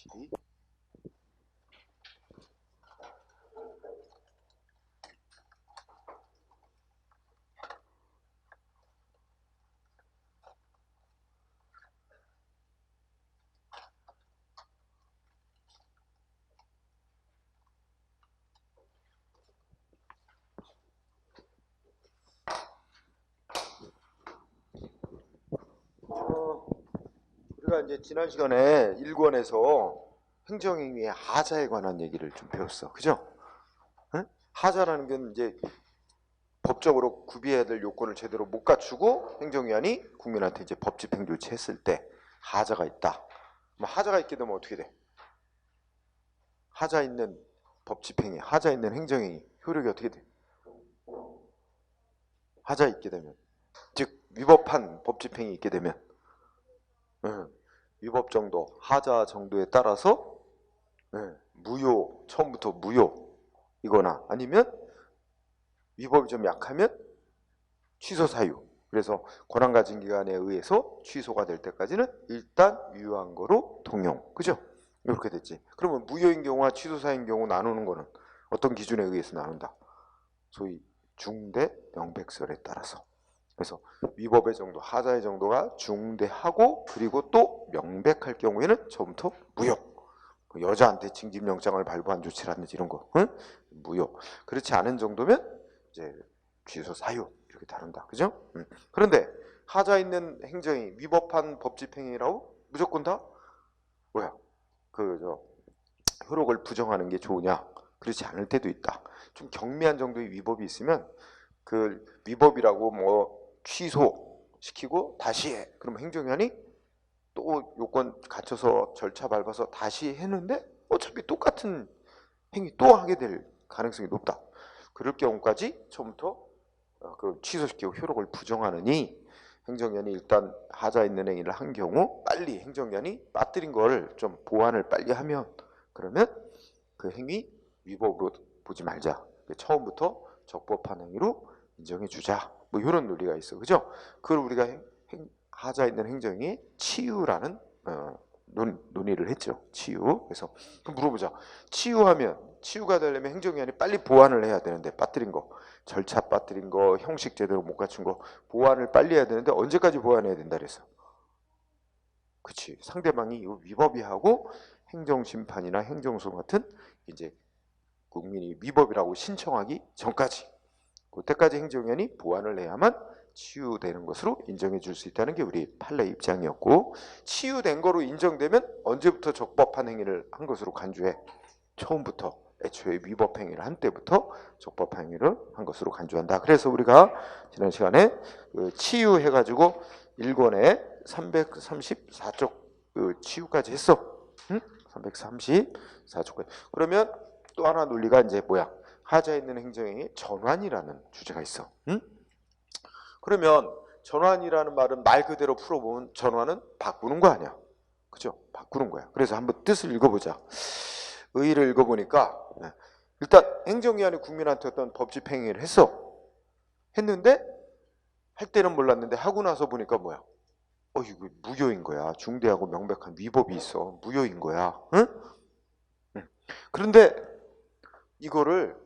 P. 우리가 이제 지난 시간에 1권에서 행정행위의 하자에 관한 얘기를 좀 배웠어. 그죠? 응? 하자라는 건 이제 법적으로 구비해야 될 요건을 제대로 못 갖추고 행정위원이 국민한테 이제 법 집행 조치했을 때 하자가 있다. 그럼 하자가 있게 되면 어떻게 돼? 하자 있는 법 집행이, 하자 있는 행정행위 효력이 어떻게 돼? 하자 있게 되면, 즉 위법한 법 집행이 있게 되면, 위법 정도, 하자 정도에 따라서 무효, 처음부터 무효이거나 아니면 위법이 좀 약하면 취소 사유. 그래서 권한 가진 기관에 의해서 취소가 될 때까지는 일단 유효한 거로 통용. 그죠? 이렇게 됐지. 그러면 무효인 경우와 취소 사유인 경우 나누는 거는 어떤 기준에 의해서 나눈다? 소위 중대 명백설에 따라서. 그래서 위법의 정도, 하자의 정도가 중대하고 그리고 또 명백할 경우에는 처음부터 무효. 여자한테 징집영장을 발부한 조치라든지 이런 거, 응? 무효. 그렇지 않은 정도면 이제 취소 사유 이렇게 다룬다. 그죠? 그런데 하자 있는 행정이 위법한 법 집행이라고 무조건 다 뭐야? 효력을 부정하는 게 좋으냐? 그렇지 않을 때도 있다. 좀 경미한 정도의 위법이 있으면 그 위법이라고 뭐 취소시키고 다시 해. 그럼 행정위원이 또 요건 갖춰서 절차 밟아서 다시 했는데 어차피 똑같은 행위 또 하게 될 가능성이 높다. 그럴 경우까지 처음부터 그 취소시키고 효력을 부정하느니 행정위원이 일단 하자 있는 행위를 한 경우 빨리 행정위원이 빠뜨린 걸 좀 보완을 빨리 하면 그러면 그 행위 위법으로 보지 말자. 처음부터 적법한 행위로 인정해 주자. 뭐 이런 논리가 있어. 그죠? 그걸 우리가 하자 있는 행정이 치유라는 논의를 했죠. 치유. 그래서 물어보자. 치유가 되려면 행정위원이 빨리 보완을 해야 되는데 빠뜨린 거, 절차 빠뜨린 거, 형식 제대로 못 갖춘 거 보완을 빨리 해야 되는데 언제까지 보완해야 된다 그랬어? 그치. 상대방이 이 위법이 하고 행정심판이나 행정소송 같은 이제 국민이 위법이라고 신청하기 전까지 그때까지 행정위원이 보완을 해야만 치유되는 것으로 인정해 줄 수 있다는 게 우리 판례 입장이었고 치유된 거로 인정되면 언제부터 적법한 행위를 한 것으로 간주해? 처음부터 애초에 위법 행위를 한 때부터 적법한 행위를 한 것으로 간주한다. 그래서 우리가 지난 시간에 치유해가지고 1권에 334쪽 치유까지 했어. 응? 334쪽까지. 그러면 또 하나 논리가 이제 뭐야? 하자 있는 행정행위 전환이라는 주제가 있어. 응? 그러면 전환이라는 말은 말 그대로 풀어보면 전환은 바꾸는 거 아니야. 그죠? 바꾸는 거야. 그래서 한번 뜻을 읽어보자. 의의를 읽어보니까 일단 행정기관이 국민한테 어떤 법집 행위를 했는데 할 때는 몰랐는데 하고 나서 보니까 뭐야? 이거 무효인 거야. 중대하고 명백한 위법이 있어. 무효인 거야. 응? 응. 그런데 이거를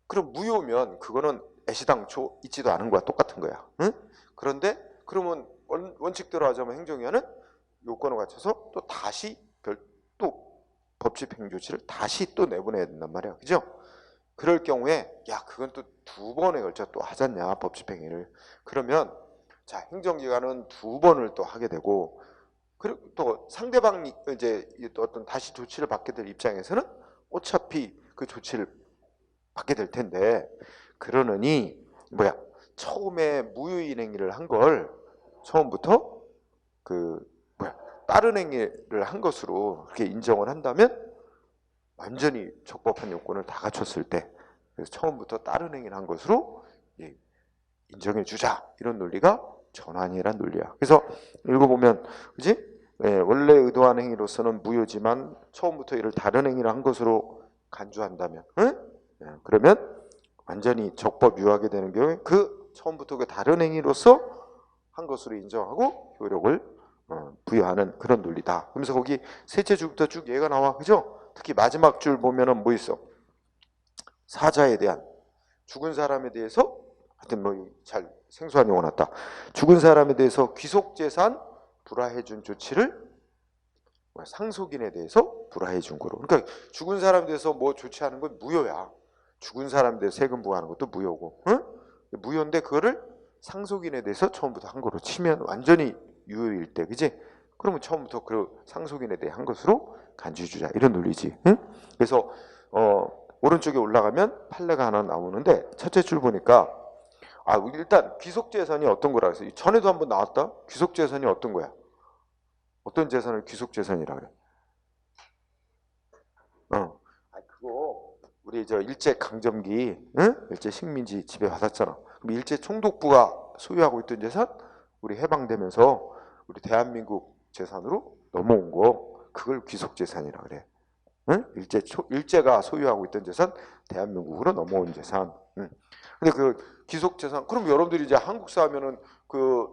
그럼 무효면 그거는 애시당초 있지도 않은 거야. 똑같은 거야. 응? 그런데 그러면 원칙대로 하자면 행정위원은 요건을 갖춰서 또 다시 또 법집행 조치를 다시 또 내보내야 된단 말이야. 그죠? 그럴 경우에 야 그건 또 2번에 걸쳐 또 하잖냐 법집행위를. 그러면 자 행정기관은 2번을 또 하게 되고 그리고 또 상대방이 이제 어떤 다시 조치를 받게 될 입장에서는 어차피 그 조치를 받게 될 텐데 그러느니 뭐야 처음에 무효인 행위를 한 걸 처음부터 다른 행위를 한 것으로 그렇게 인정을 한다면 완전히 적법한 요건을 다 갖췄을 때 그래서 처음부터 다른 행위를 한 것으로 인정해 주자 이런 논리가 전환이란 논리야. 그래서 읽어보면 그지? 원래 의도한 행위로서는 무효지만 처음부터 이를 다른 행위를 한 것으로 간주한다면 그러면 완전히 적법 유하게 되는 경우에 그 처음부터 그 다른 행위로서 한 것으로 인정하고 효력을 부여하는 그런 논리다. 그러면서 거기 셋째 줄부터 쭉 얘가 나와, 그죠? 특히 마지막 줄 보면은 뭐 있어? 사자에 대한, 죽은 사람에 대해서, 하여튼 뭐 잘 생소한 용어 났다. 죽은 사람에 대해서 귀속재산 불화해준 조치를 상속인에 대해서 불화해준 거로. 그러니까 죽은 사람에 대해서 뭐 조치하는 건 무효야. 죽은 사람에 대해서 세금 부과하는 것도 무효고, 응? 무효인데 그거를 상속인에 대해서 처음부터 한 거로 치면 완전히 유효일 때, 그지? 그러면 처음부터 그 상속인에 대해 한 것으로 간주해주자, 이런 논리지. 응? 그래서 오른쪽에 올라가면 판례가 하나 나오는데 첫째 줄 보니까 일단 귀속재산이 어떤 거라 그래서 전에도 한번 나왔다. 귀속재산이 어떤 거야? 어떤 재산을 귀속재산이라 그래? 그거 우리 저 일제 강점기, 응? 일제 식민지 지배받았잖아. 그럼 일제 총독부가 소유하고 있던 재산, 우리 해방되면서 우리 대한민국 재산으로 넘어온 거, 그걸 귀속재산이라 그래. 응? 일제가 소유하고 있던 재산, 대한민국으로 넘어온 재산. 응. 근데 그 귀속재산, 그럼 여러분들이 이제 한국사 하면은 그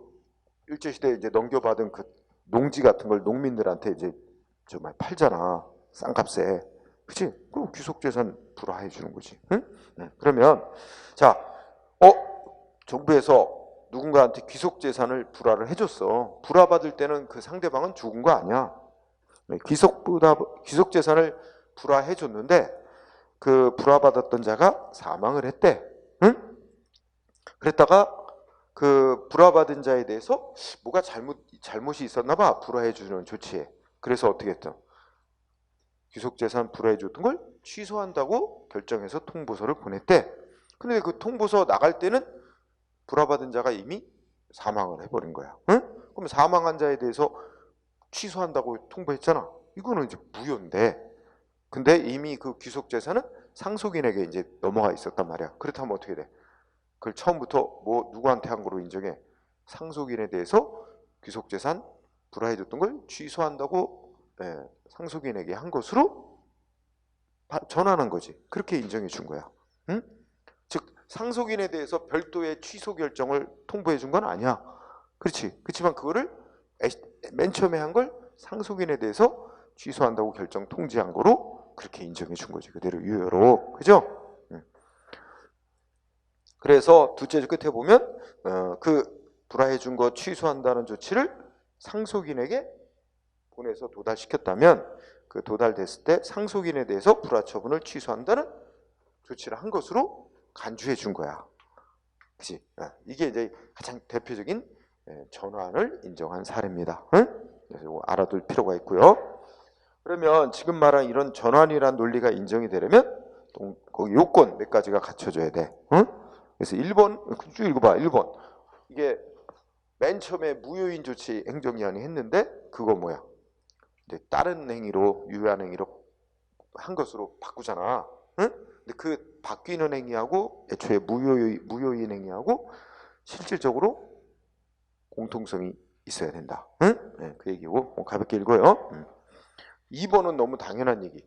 일제시대에 이제 넘겨받은 그 농지 같은 걸 농민들한테 이제 정말 팔잖아. 싼값에. 그치? 그럼 귀속재산 불화해 주는 거지. 응? 그러면, 자, 정부에서 누군가한테 귀속재산을 불화를 해줬어. 불화받을 때는 그 상대방은 죽은 거 아니야. 귀속재산을 불화해줬는데 그 불화받았던 자가 사망을 했대. 응? 그랬다가 그 불화받은 자에 대해서 뭐가 잘못이 있었나 봐. 불화해주는 조치에. 그래서 어떻게 했죠? 귀속재산 불화해줬던 걸 취소한다고 결정해서 통보서를 보냈대. 근데 그 통보서 나갈 때는 불화받은 자가 이미 사망을 해버린 거야. 응? 그럼 사망한 자에 대해서 취소한다고 통보했잖아. 이거는 이제 무효인데, 근데 이미 그 귀속재산은 상속인에게 이제 넘어가 있었단 말이야. 그렇다면 어떻게 돼? 그걸 처음부터 뭐 누구한테 한 거로 인정해? 상속인에 대해서 귀속재산 불화해줬던 걸 취소한다고 상속인에게 한 것으로 전환한 거지. 그렇게 인정해 준 거야. 응? 즉 상속인에 대해서 별도의 취소 결정을 통보해 준 건 아니야. 그렇지. 그렇지만 그거를 맨 처음에 한 걸 상속인에 대해서 취소한다고 결정 통지한 거로 그렇게 인정해 준 거지. 그대로 유효로. 그죠? 그래서 둘째 줄 끝에 보면 그 불화해 준 거 취소한다는 조치를 상속인에게 보내서 도달시켰다면 그 도달됐을 때 상속인에 대해서 불화 처분을 취소한다는 조치를 한 것으로 간주해 준 거야. 그치? 이게 이제 가장 대표적인 전환을 인정한 사례입니다. 응? 그래서 이거 알아둘 필요가 있고요. 그러면 지금 말한 이런 전환이란 논리가 인정이 되려면 거기 요건 몇 가지가 갖춰져야 돼. 응? 그래서 1번 쭉 읽어봐. 1번 이게 맨 처음에 무효인 조치 행정기관이 했는데 그거 뭐야? 이제 다른 행위로 유효한 행위로 한 것으로 바꾸잖아. 응? 근데 그 바뀌는 행위하고 애초에 무효인 행위하고 실질적으로 공통성이 있어야 된다. 응? 네, 그 얘기고 가볍게 읽어요. 2번은 너무 당연한 얘기.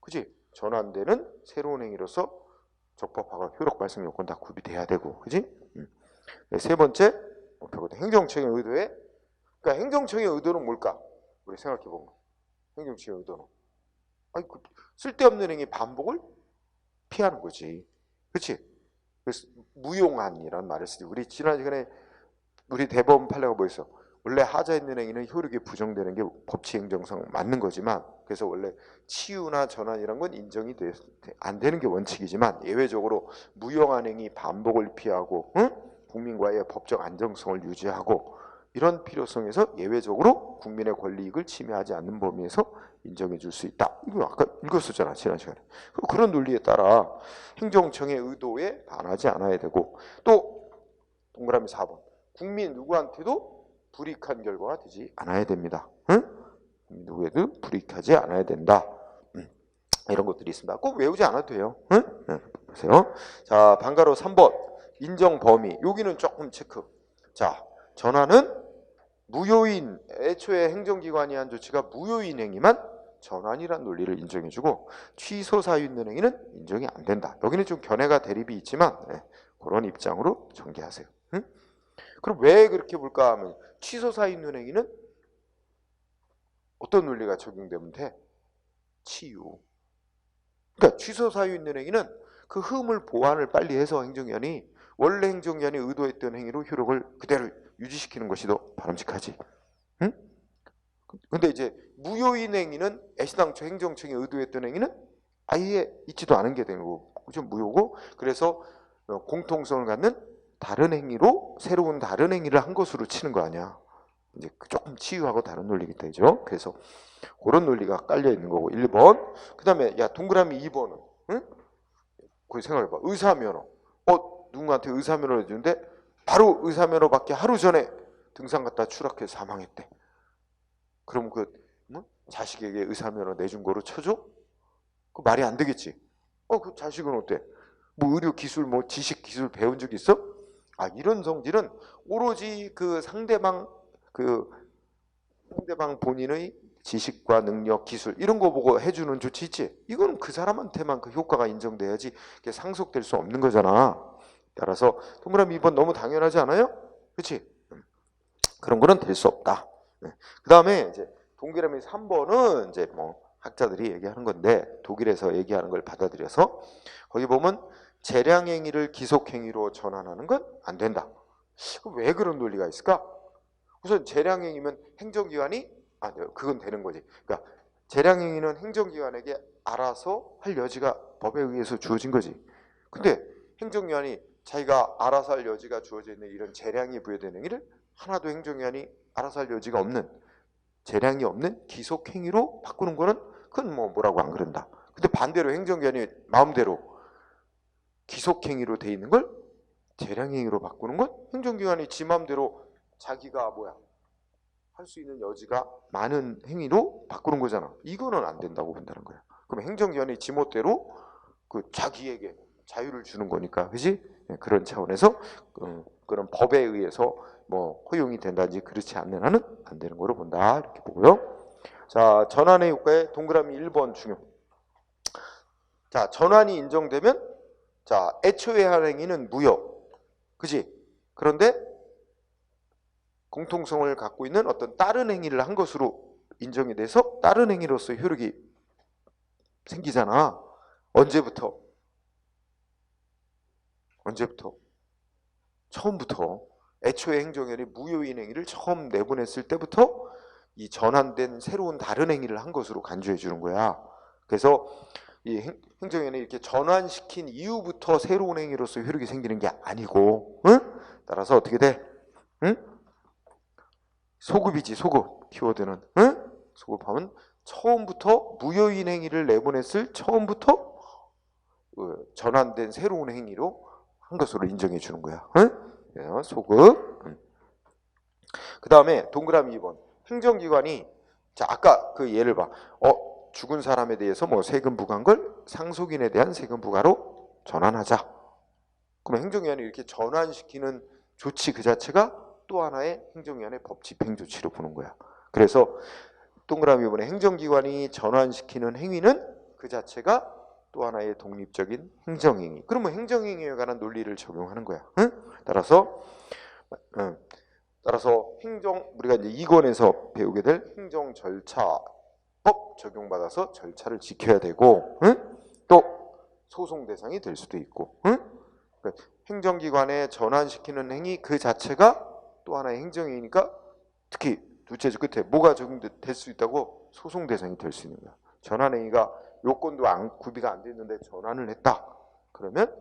그지? 전환되는 새로운 행위로서 적법화가 효력 발생 요건 다 구비돼야 되고, 그지? 네, 세 번째, 행정청의 의도에, 그러니까 행정청의 의도는 뭘까? 우리 생각해 보면 행정청의 의도는 쓸데없는 행위 반복을 피하는 거지, 그렇지? 그래서 무용한이란 말을 쓰지. 우리 지난 시간에 우리 대법원 판례가 뭐였어? 원래 하자 있는 행위는 효력이 부정되는 게 법치 행정상 맞는 거지만, 그래서 원래 치유나 전환이란 건 인정이 안 되는 게 원칙이지만 예외적으로 무용한 행위 반복을 피하고 국민과의 법적 안정성을 유지하고 이런 필요성에서 예외적으로 국민의 권리 이익을 침해하지 않는 범위에서 인정해 줄 수 있다. 이거 아까 읽었었잖아, 지난 시간에. 그런 논리에 따라 행정청의 의도에 반하지 않아야 되고, 또 동그라미 4번 국민 누구한테도 불이익한 결과가 되지 않아야 됩니다. 응? 누구에도 불이익하지 않아야 된다. 이런 것들이 있습니다. 꼭 외우지 않아도 돼요. 응? 보세요. 자, 방가로 3번 인정 범위. 여기는 조금 체크. 자, 전환은 무효인, 애초에 행정기관이 한 조치가 무효인 행위만 전환이란 논리를 인정해주고 취소 사유 있는 행위는 인정이 안 된다. 여기는 좀 견해가 대립이 있지만 그런 입장으로 전개하세요. 응? 그럼 왜 그렇게 볼까 하면 취소 사유 있는 행위는 어떤 논리가 적용되면 돼? 치유. 그러니까 취소 사유 있는 행위는 그 흠을 보완을 빨리 해서 행정기관이 원래 행정기관이 의도했던 행위로 효력을 그대로 유지시키는 것이 더 바람직하지. 응? 근데 이제 무효인 행위는 애시당초 행정청이 의도했던 행위는 아예 있지도 않은 게 되는 거고, 그죠? 무효고, 그래서 공통성을 갖는 다른 행위로 새로운 다른 행위를 한 것으로 치는 거 아니야. 이제 조금 치유하고 다른 논리가 되죠. 그래서 그런 논리가 깔려 있는 거고 1번. 그다음에 야 동그라미 2번은 응? 거기 생각해봐. 의사면허. 누군가한테 의사면허를 해주는데 바로 의사면허 받기 하루 전에 등산 갔다 추락해서 사망했대. 그럼 그 자식에게 의사면허 내준 거로 쳐줘? 그 말이 안 되겠지. 그 자식은 어때? 뭐 의료 기술, 뭐 지식 기술 배운 적 있어? 이런 성질은 오로지 그 상대방 본인의 지식과 능력, 기술 이런 거 보고 해주는 조치 있지. 이건 그 사람한테만 그 효과가 인정돼야지 이게 상속될 수 없는 거잖아. 따라서 동그라미 2번 너무 당연하지 않아요? 그렇지? 그런 거는 될 수 없다. 그 다음에 이제 동그라미 3번은 이제 뭐 학자들이 얘기하는 건데 독일에서 얘기하는 걸 받아들여서 거기 보면 재량행위를 기속행위로 전환하는 건 안 된다. 왜 그런 논리가 있을까? 우선 재량행위면 행정기관이 그건 되는 거지. 그러니까 재량행위는 행정기관에게 알아서 할 여지가 법에 의해서 주어진 거지. 근데 행정기관이 자기가 알아서 할 여지가 주어져 있는 이런 재량이 부여된 행위를 하나도 행정기관이 알아서 할 여지가 없는 재량이 없는 기속행위로 바꾸는 거는 그건 뭐라고 안 그런다. 근데 반대로 행정기관이 마음대로 기속행위로 돼 있는 걸 재량행위로 바꾸는 건 행정기관이 지 마음대로 자기가 할 수 있는 여지가 많은 행위로 바꾸는 거잖아. 이거는 안 된다고 본다는 거야. 그럼 행정기관이 지멋대로 자기에게 자유를 주는 거니까, 그지? 그런 차원에서 그런 법에 의해서 뭐 허용이 된다든지 그렇지 않는 한은 안 되는 거로 본다. 이렇게 보고요. 자, 전환의 효과에 동그라미 1번 중요. 자, 전환이 인정되면 자, 애초에 한 행위는 무효. 그지? 그런데 공통성을 갖고 있는 어떤 다른 행위를 한 것으로 인정이 돼서 다른 행위로서 효력이 생기잖아. 언제부터? 처음부터. 애초에 행정기관이 무효인 행위를 처음 내보냈을 때부터 이 전환된 새로운 다른 행위를 한 것으로 간주해 주는 거야. 그래서 이 행정기관이 이렇게 전환시킨 이후부터 새로운 행위로서 효력이 생기는 게 아니고, 응? 따라서 어떻게 돼? 응? 소급이지, 소급. 키워드는 응? 소급하면 처음부터 무효인 행위를 내보냈을 처음부터 전환된 새로운 행위로 한 것으로 인정해 주는 거야. 응? 소급. 그 다음에 동그라미 2번. 행정기관이 자 아까 그 예를 봐. 죽은 사람에 대해서 뭐 세금 부과한 걸 상속인에 대한 세금 부과로 전환하자. 그럼 행정기관이 이렇게 전환시키는 조치 그 자체가 또 하나의 행정기관의 법 집행 조치로 보는 거야. 그래서 동그라미 2번에 행정기관이 전환시키는 행위는 그 자체가 또 하나의 독립적인 행정행위. 그러면 행정행위에 관한 논리를 적용하는 거야. 응? 따라서 우리가 이제 2권에서 배우게 될 행정절차법 적용받아서 절차를 지켜야 되고, 응? 또 소송 대상이 될 수도 있고, 응? 그러니까 행정기관에 전환시키는 행위 그 자체가 또 하나의 행정행위니까 특히 둘째 줄 끝에 뭐가 적용될 수 있다고? 소송 대상이 될 수 있는 거야. 전환행위가 요건도 구비가 안 됐는데 전환을 했다. 그러면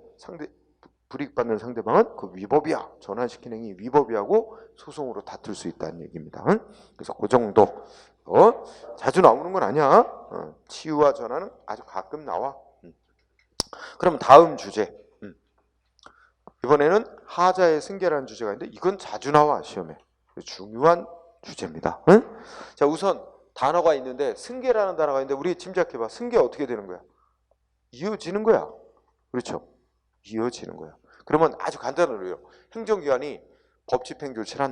불이익받는 상대방은 그 위법이야. 전환시킨 행위 위법이하고 소송으로 다툴 수 있다는 얘기입니다. 응? 그래서 그 정도. 자주 나오는 건 아니야. 치유와 전환은 아주 가끔 나와. 그럼 다음 주제. 이번에는 하자의 승계라는 주제가 있는데 이건 자주 나와 시험에. 중요한 주제입니다. 응? 자 우선 단어가 있는데 승계라는 단어가 있는데 우리 짐작해봐. 승계 어떻게 되는 거야? 이어지는 거야. 그렇죠? 이어지는 거야. 그러면 아주 간단하게요. 행정기관이 법 집행 조치를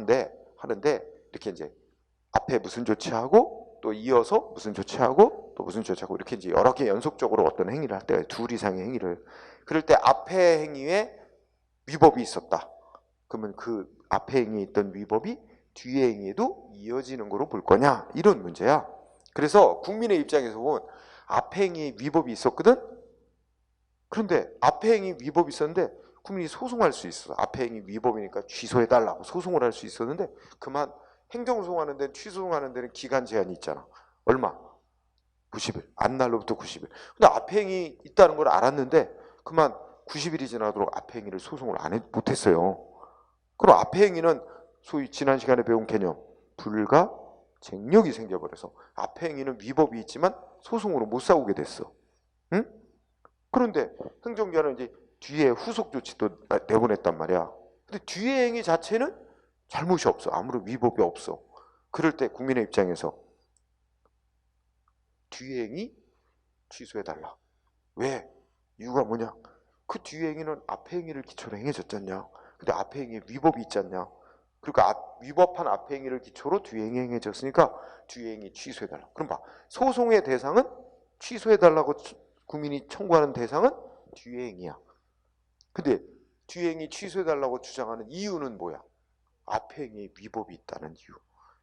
하는데 이렇게 이제 앞에 무슨 조치하고 또 이어서 무슨 조치하고 또 무슨 조치하고 이렇게 이제 여러 개 연속적으로 어떤 행위를 할 때 둘 이상의 행위를 그럴 때 앞에 행위에 위법이 있었다. 그러면 그 앞에 행위에 있던 위법이 뒤에 행위에도 이어지는 거로 볼 거냐? 이런 문제야. 그래서 국민의 입장에서 보면 앞에 행위 위법이 있었거든. 그런데 앞에 행위 위법이 있었는데 국민이 소송할 수 있어. 앞에 행위 위법이니까 취소해달라고 소송을 할 수 있었는데 그만 행정소송하는 데는 취소하는 데는 기간 제한이 있잖아. 얼마? 90일. 안날로부터 90일. 근데 앞에 행위 있다는 걸 알았는데 그만 90일이 지나도록 앞에 행위를 소송을 못했어요. 그럼 앞에 행위는 소위 지난 시간에 배운 개념 불가쟁력이 생겨버려서 앞에 행위는 위법이 있지만 소송으로 못 싸우게 됐어. 응? 그런데 행정기관은 이제 뒤에 후속 조치도 내보냈단 말이야. 근데 뒤에 행위 자체는 잘못이 없어. 아무런 위법이 없어. 그럴 때 국민의 입장에서 뒤에 행위 취소해달라. 왜? 이유가 뭐냐? 그 뒤에 행위는 앞에 행위를 기초로 행해졌잖냐. 근데 앞에 행위에 위법이 있잖냐. 그러니까 위법한 앞에 행위를 기초로 뒤에 행위 행해졌으니까 뒤에 행위 취소해달라. 그럼 봐. 소송의 대상은 취소해달라고 국민이 청구하는 대상은 뒤에 행위야. 근데 뒤에 행위 취소해달라고 주장하는 이유는 뭐야? 앞에 행위에 위법이 있다는 이유.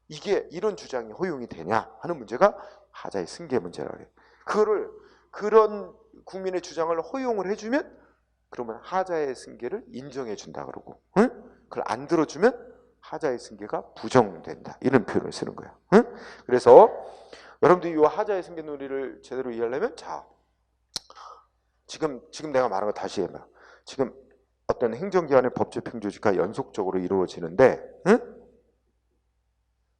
이게 이런 주장이 허용이 되냐 하는 문제가 하자의 승계 문제라 그래. 그런 국민의 주장을 허용을 해주면 그러면 하자의 승계를 인정해 준다 그러고, 응? 그걸 안 들어주면 하자의 승계가 부정된다 이런 표현을 쓰는 거야. 응? 그래서 여러분들이 이 하자의 승계 논리를 제대로 이해하려면 자 지금 내가 말한 거 다시 해봐. 지금 어떤 행정기관의 법집행조직과 연속적으로 이루어지는데, 응?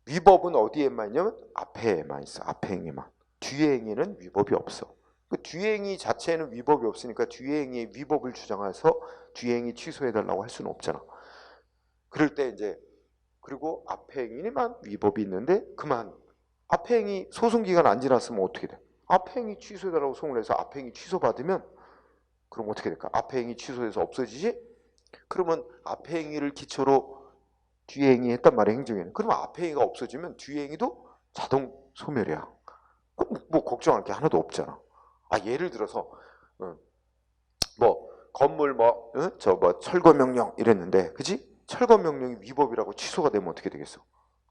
위법은 어디에만 있냐면 앞에만 있어. 앞에 행위만. 뒤에 행위는 위법이 없어. 그 뒤에 행위 자체에는 위법이 없으니까 뒤에 행위의 위법을 주장해서 뒤에 행위 취소해달라고 할 수는 없잖아. 그럴 때 이제 그리고 앞에 행위만 위법이 있는데 그만. 앞에 행위 소송기간 안 지났으면 어떻게 돼? 앞에 행위 취소해달라고 소송을 해서 앞에 행위 취소받으면 그럼 어떻게 될까? 앞에 행위 취소해서 없어지지? 그러면 앞에 행위를 기초로 뒤에 행위 했단 말이야, 행정에는. 그러면 앞에 행위가 없어지면 뒤에 행위도 자동 소멸이야. 그럼 뭐 걱정할 게 하나도 없잖아. 예를 들어서 뭐 건물 철거 명령 이랬는데, 그지? 철거 명령이 위법이라고 취소가 되면 어떻게 되겠어?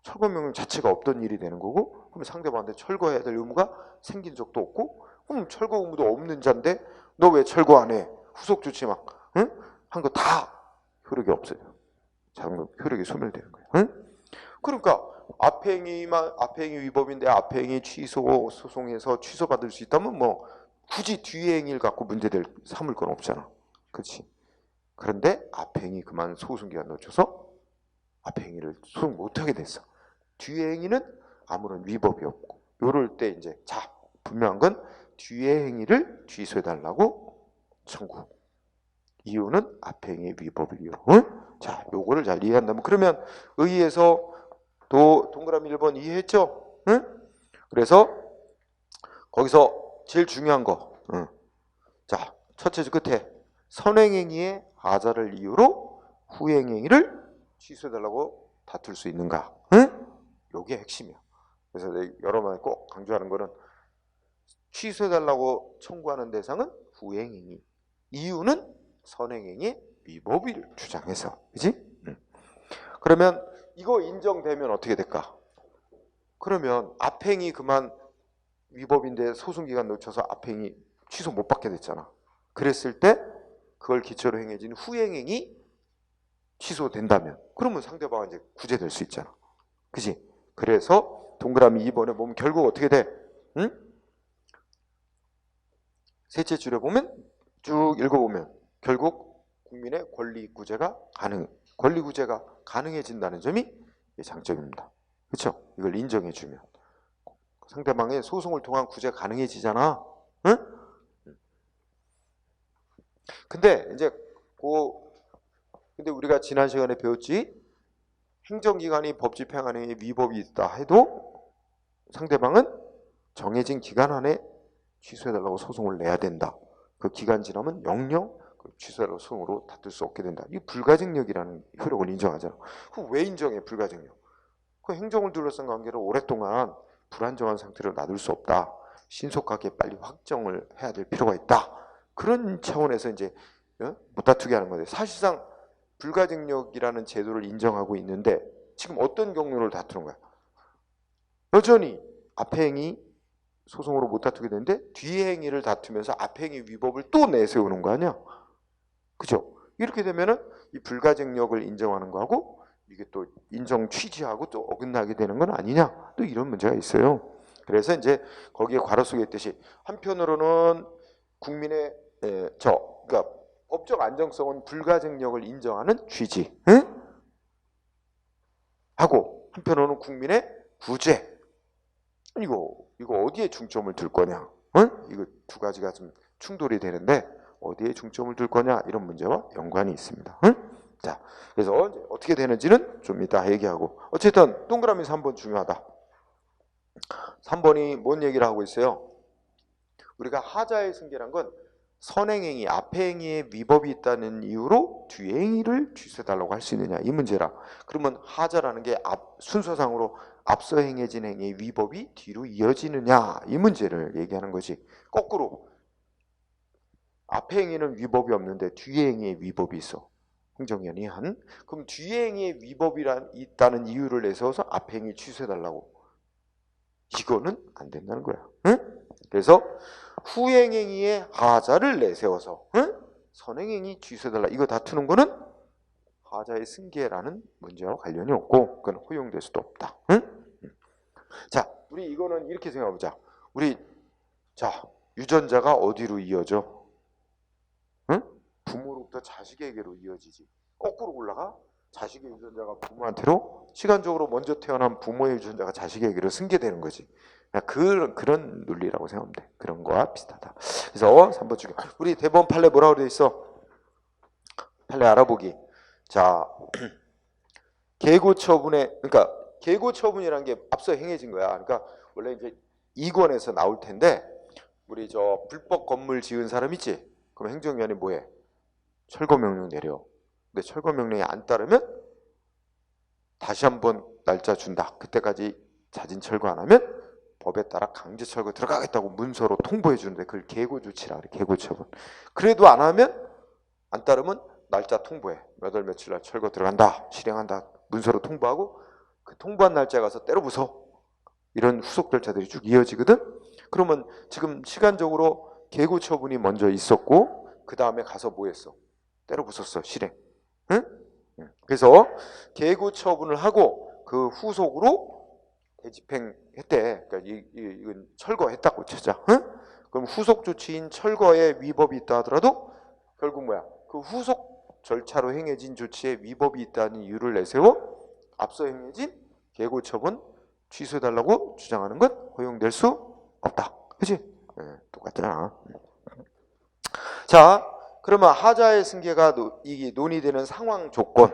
철거 명령 자체가 없던 일이 되는 거고, 그럼 상대방한테 철거해야 될 의무가 생긴 적도 없고, 그럼 철거 의무도 없는 자인데 너 왜 철거 안 해? 후속 조치 막 한 거 다 효력이 없어져. 자동 효력이 소멸되는 거야. 응? 그러니까 앞에 행위 위법인데 앞에 행위 취소 소송해서 취소받을 수 있다면 뭐 굳이 뒤에 행위를 갖고 문제될 삼을 건 없잖아. 그렇지? 그런데 앞에 행위 그만 소송기간 놓쳐서 앞에 행위를 소송 못하게 됐어. 뒤에 행위는 아무런 위법이 없고, 요럴 때 이제 자 분명한 건 뒤에 행위를 취소해달라고 청구. 이유는 앞에 행위의 위법을 이유로. 응? 자, 요거를 잘 이해한다면 그러면 의의에서 동그라미 1번 이해했죠? 응? 그래서 거기서 제일 중요한 거. 응. 자, 첫째 줄 끝에 선행행위의 하자를 이유로 후행행위를 취소해달라고 다툴 수 있는가? 응? 요게 핵심이야. 그래서 여러 번 꼭 강조하는 거는 취소해달라고 청구하는 대상은 후행행위. 이유는 선행행위의 위법을 주장해서. 그지? 그러면 이거 인정되면 어떻게 될까? 그러면 앞행위 그만 위법인데 소송기간 놓쳐서 앞행위 취소 못 받게 됐잖아. 그랬을 때 그걸 기초로 행해진 후행행위 취소된다면 그러면 상대방은 이제 구제될 수 있잖아. 그지? 그래서 동그라미 2번에 보면 결국 어떻게 돼? 응? 셋째 줄에 보면 쭉 읽어보면 결국 국민의 권리 구제가 가능해진다는 점이 장점입니다. 그렇죠? 이걸 인정해주면 상대방의 소송을 통한 구제가 가능해지잖아. 응? 근데 이제 근데 우리가 지난 시간에 배웠지, 행정기관이 법 집행하는 위법이 있다 해도 상대방은 정해진 기간 안에 취소해달라고 소송을 내야 된다. 그 기간 지나면 영영 취소해달라고 소송으로 다툴 수 없게 된다. 이 불가증력이라는 효력을 인정하잖아. 그럼 왜 인정해? 불가증력. 그 행정을 둘러싼 관계를 오랫동안 불안정한 상태로 놔둘 수 없다. 신속하게 빨리 확정을 해야 될 필요가 있다. 그런 차원에서 이제 못 다투게 하는 건데, 사실상 불가증력이라는 제도를 인정하고 있는데 지금 어떤 경로를 다투는 거야? 여전히 앞에 행위 소송으로 못 다투게 되는데 뒤 행위를 다투면서 앞 행위 위법을 또 내세우는 거 아니야? 그죠? 이렇게 되면은 이 불가증력을 인정하는 거하고 이게 또 인정 취지하고 또 어긋나게 되는 건 아니냐? 또 이런 문제가 있어요. 그래서 이제 거기에 괄호 속에 있듯이 한편으로는 국민의 그러니까 법적 안정성은 불가증력을 인정하는 취지, 응? 하고 한편으로는 국민의 구제. 이거 어디에 중점을 둘 거냐? 응? 이거 두 가지가 좀 충돌이 되는데 어디에 중점을 둘 거냐 이런 문제와 연관이 있습니다. 응? 자, 그래서 어떻게 되는지는 좀 이따 얘기하고 어쨌든 동그라미 3번 중요하다. 3번이 뭔 얘기를 하고 있어요? 우리가 하자의 승계란 건 선행행위, 앞행위에 위법이 있다는 이유로 뒤행위를 취소해달라고 할 수 있느냐 이 문제라. 그러면 하자라는 게 순서상으로 앞서 행해진 행위의 위법이 뒤로 이어지느냐 이 문제를 얘기하는 거지. 거꾸로 앞 행위는 위법이 없는데 뒤 행위에 위법이 있어. 행정위원이 한. 그럼 뒤 행위에 위법이 있다는 이유를 내세워서 앞 행위 취소해달라고. 이거는 안 된다는 거야. 응? 그래서 후행행위의 하자를 내세워서 응? 선행행위 취소해달라. 이거 다투는 거는 하자의 승계라는 문제와 관련이 없고 그건 허용될 수도 없다. 응? 자, 우리 이거는 이렇게 생각해보자. 우리 자 유전자가 어디로 이어져? 응? 부모로부터 자식에게로 이어지지. 거꾸로 올라가 자식의 유전자가 부모한테로 시간적으로 먼저 태어난 부모의 유전자가 자식에게로 승계되는 거지. 그런 논리라고 생각하면 돼. 그런 거와 비슷하다. 그래서 3번 중에 우리 대법원 판례 뭐라고 되어 있어? 판례 알아보기. 자, 계고 처분에 그러니까 계고 처분이라는 게 앞서 행해진 거야. 그러니까 원래 이제 2권에서 나올 텐데 우리 저 불법 건물 지은 사람 있지? 그럼 행정위원회 뭐해? 철거 명령 내려. 근데 철거 명령이 안 따르면 다시 한번 날짜 준다. 그때까지 자진 철거 안 하면 법에 따라 강제 철거 들어가겠다고 문서로 통보해 주는데 그걸 계고 조치라 그래. 계고 처분. 그래도 안 하면 안 따르면 날짜 통보해. 몇 월 며칠 날 철거 들어간다. 실행한다. 문서로 통보하고 그 통보한 날짜에 가서 때려 부숴. 이런 후속 절차들이 쭉 이어지거든. 그러면 지금 시간적으로 계고 처분이 먼저 있었고 그 다음에 가서 뭐 했어? 때려 부쉈어. 실행. 응? 그래서 계고 처분을 하고 그 후속으로 대집행했대. 그러니까 이건 철거했다고 치자. 응? 그럼 후속 조치인 철거에 위법이 있다 하더라도 결국 뭐야? 그 후속 절차로 행해진 조치에 위법이 있다는 이유를 내세워 앞서 행해진 계고 처분 취소해달라고 주장하는 건 허용될 수 없다. 그치? 네, 똑같잖아. 자, 그러면 하자의 승계가 이게 논의되는 상황 조건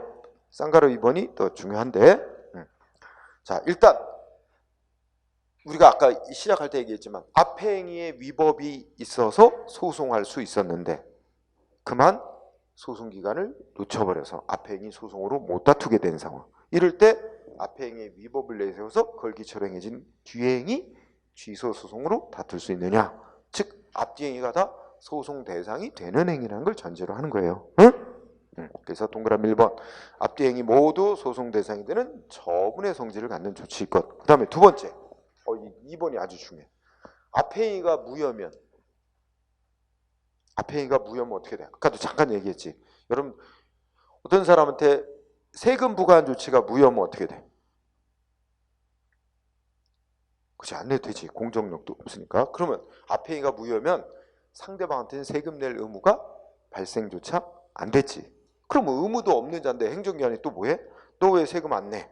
쌍가루 2번이 더 중요한데 자, 일단 우리가 아까 시작할 때 얘기했지만 앞에 행위에 위법이 있어서 소송할 수 있었는데 그만 소송기간을 놓쳐버려서 앞에 행위 소송으로 못 다투게 된 상황. 이럴 때 앞에 행위에 위법을 내세워서 그걸 기초로 행해진 뒤에 행위 취소 소송으로 다툴 수 있느냐. 즉 앞뒤 행위가 다 소송 대상이 되는 행위라는 걸 전제로 하는 거예요. 응? 그래서 동그라미 1번 앞뒤 행위 모두 소송 대상이 되는 처분의 성질을 갖는 조치일 것. 그 다음에 두 번째 2번이 아주 중요해. 앞에 행위가 무효면 앞에 행위가 무효면 어떻게 돼? 아까도 잠깐 얘기했지. 여러분 어떤 사람한테 세금 부과한 조치가 무효면 어떻게 돼? 그렇지 안 내도 되지. 공정력도 없으니까. 그러면 앞에 행위가 무효면 상대방한테는 세금 낼 의무가 발생조차 안 됐지. 그럼 의무도 없는 자인데 행정기관이 또 뭐해? 너 왜 세금 안 내?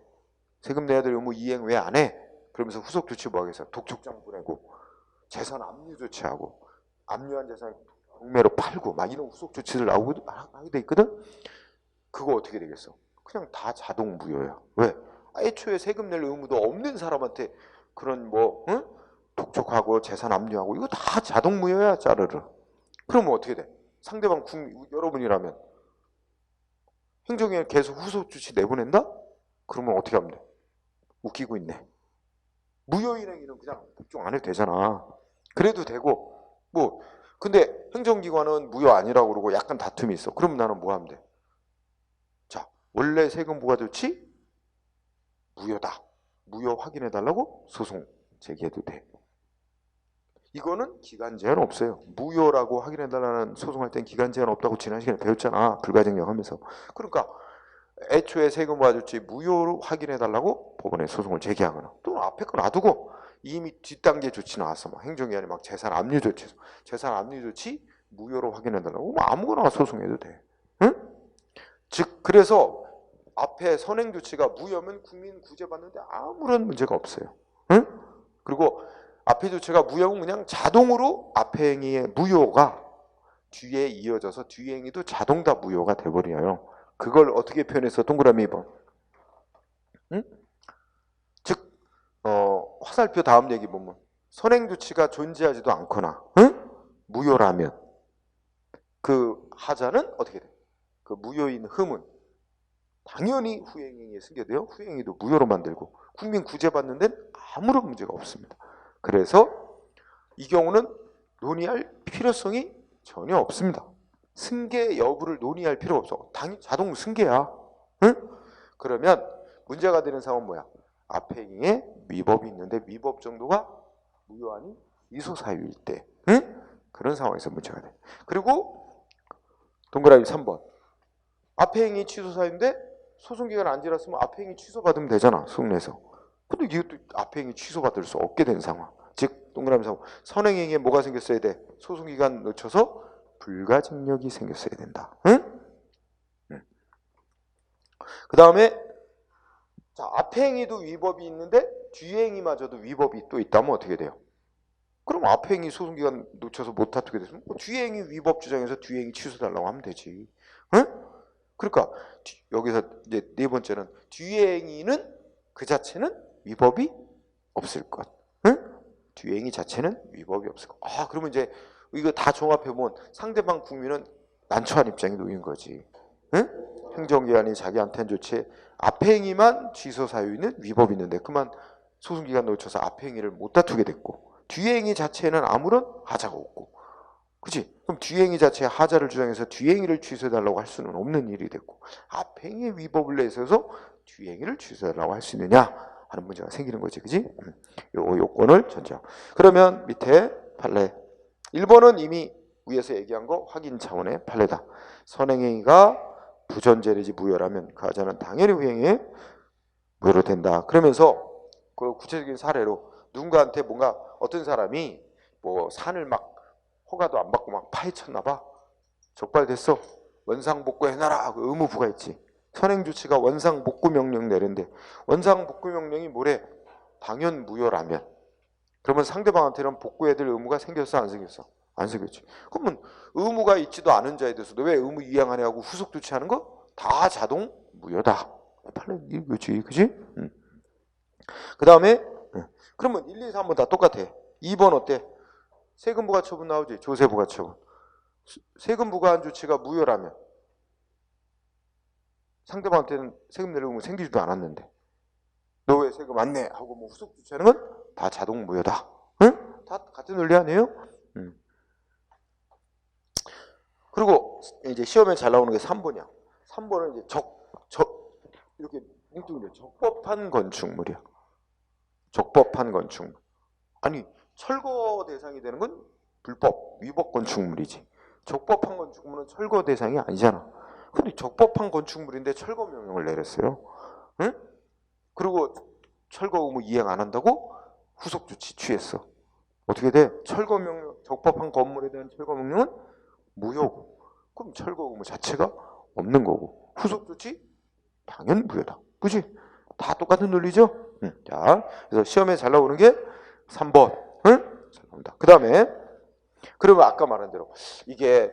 세금 내야 될 의무 이행 왜 안 해? 그러면서 후속 조치 뭐 하겠어? 독촉장 보내고 재산 압류 조치하고 압류한 재산 경매로 팔고 막 이런 후속 조치를 하게 돼 있거든. 그거 어떻게 되겠어? 그냥 다 자동 무효야. 왜? 애초에 세금 낼 의무도 없는 사람한테 그런 뭐 응? 독촉하고 재산 압류하고 이거 다 자동 무효야. 짜르르. 그러면 어떻게 돼? 상대방 여러분이라면 행정위원 계속 후속 조치 내보낸다? 그러면 어떻게 하면 돼? 웃기고 있네. 무효인 행위는 그냥 복종 안 해도 되잖아. 그래도 되고 뭐 근데 행정기관은 무효 아니라고 그러고 약간 다툼이 있어. 그럼 나는 뭐 하면 돼? 자, 원래 세금 부과 조치 무효다. 무효 확인해 달라고 소송 제기해도 돼. 이거는 기간 제한 없어요. 무효라고 확인해달라는 소송할 땐 기간 제한 없다고 지난 시간에 배웠잖아. 불가증력하면서. 그러니까 애초에 세금과 조치 무효로 확인해달라고 법원에 소송을 제기하거나 또는 앞에 거 놔두고 이미 뒷단계 조치 나왔어. 막 행정기관이 막 재산 압류 조치, 무효로 확인해달라고 뭐 아무거나 소송해도 돼. 응? 즉 그래서 앞에 선행 조치가 무효면 국민 구제받는데 아무런 문제가 없어요. 응? 그리고 앞에 조치가 무효면 그냥 자동으로 앞에 행위의 무효가 뒤에 이어져서 뒤에 행위도 자동 다 무효가 돼버려요. 그걸 어떻게 표현해서 동그라미 2번. 응? 즉 화살표 다음 얘기 보면 선행 조치가 존재하지도 않거나 응? 무효라면 그 하자는 어떻게 돼? 그 무효인 흠은 당연히 후행행위에 승계돼요. 후행행위도 무효로 만들고 국민 구제받는 데는 아무런 문제가 없습니다. 그래서 이 경우는 논의할 필요성이 전혀 없습니다. 승계 여부를 논의할 필요가 없어. 당연히 자동 승계야. 응? 그러면 문제가 되는 상황은 뭐야? 앞에 행위에 위법이 있는데 위법 정도가 무효하니 이소 사유일 때 응? 그런 상황에서 문제가 돼. 그리고 동그라미 3번 앞에 행위 취소 사유인데 소송기간 안 지났으면 앞에 행위 취소받으면 되잖아. 소송내서. 근데 이것도 앞에 행위 취소받을 수 없게 된 상황. 즉 동그라미 3번 선행행위에 뭐가 생겼어야 돼? 소송기간 놓쳐서 불가증력이 생겼어야 된다. 응? 응. 그 다음에 자, 앞에 행위도 위법이 있는데 뒤에 행위마저도 위법이 또 있다면 어떻게 돼요? 그럼 앞에 행위 소송기간 놓쳐서 못 다투게 됐으면 뒤에 행위 위법 주장해서 뒤에 행위 취소달라고 하면 되지. 응? 그러니까 여기서 이제 네 번째는 뒤에 행위는 그 자체는 위법이 없을 것. 응? 뒤에 행위 자체는 위법이 없을 것. 아, 그러면 이제 이거 다 종합해보면 상대방 국민은 난처한 입장에 놓인 거지. 응? 행정기관이 자기한테 한 조치에 앞에 행위만 취소 사유는 위법이 있는데 그만 소송기간 놓쳐서 앞에 행위를 못 다투게 됐고 뒤에 행위 자체에는 아무런 하자가 없고 그치? 그럼 뒤에 행위 자체에 하자를 주장해서 뒤에 행위를 취소해달라고 할 수는 없는 일이 됐고 앞에 행위의 위법을 내세워서 뒤에 행위를 취소해달라고 할 수 있느냐 하는 문제가 생기는 거지. 그치? 요 요건을 전제하고 그러면 밑에 판례 1번은 이미 위에서 얘기한 거 확인 차원의 판례다. 선행행위가 부전제되지 무효라면 그 하자는 당연히 후행에 무효로 된다. 그러면서 그 구체적인 사례로 누군가한테 뭔가 어떤 사람이 뭐 산을 막 허가도 안 받고 막 파헤쳤나 봐. 적발됐어. 원상복구 해놔라. 그 의무부가 있지. 선행조치가 원상복구 명령 내린대. 원상복구 명령이 뭐래? 당연 무효라면 그러면 상대방한테는 복구해야 될 의무가 생겼어 안 생겼어? 안 생겼지. 그러면 의무가 있지도 않은 자에 대해서도 왜 의무 이행하냐고 후속 조치하는 거? 다 자동 무효다. 이거지, 그지? 그 다음에 그러면 1, 2, 3번 다 똑같아. 2번 어때? 세금 부과처분 나오지. 조세 부과처분. 세금 부과한 조치가 무효라면 상대방한테는 세금 낼 의무 생기지도 않았는데 너 왜 세금 안 내? 하고 뭐 후속 조치하는 건 다 자동 무효다. 응? 다 같은 논리 아니에요? 그리고 이제 시험에 잘 나오는 게 3번이야. 3번은 이제 이렇게 뭉뚱그려 적법한 건축물이야. 적법한 건축물. 아니 철거 대상이 되는 건 불법, 위법 건축물이지. 적법한 건축물은 철거 대상이 아니잖아. 근데 적법한 건축물인데 철거 명령을 내렸어요. 응? 그리고 철거 의무 이행 안 한다고 후속 조치 취했어. 어떻게 돼? 철거 명령, 적법한 건물에 대한 철거 명령은 무효고. 그럼 철거 의무 자체가 없는 거고. 후속 조치 당연 무효다. 그지? 다 똑같은 논리죠? 자, 그래서 시험에 잘 나오는 게 3번. 응? 잘 나온다. 그 다음에 그러면 아까 말한 대로 이게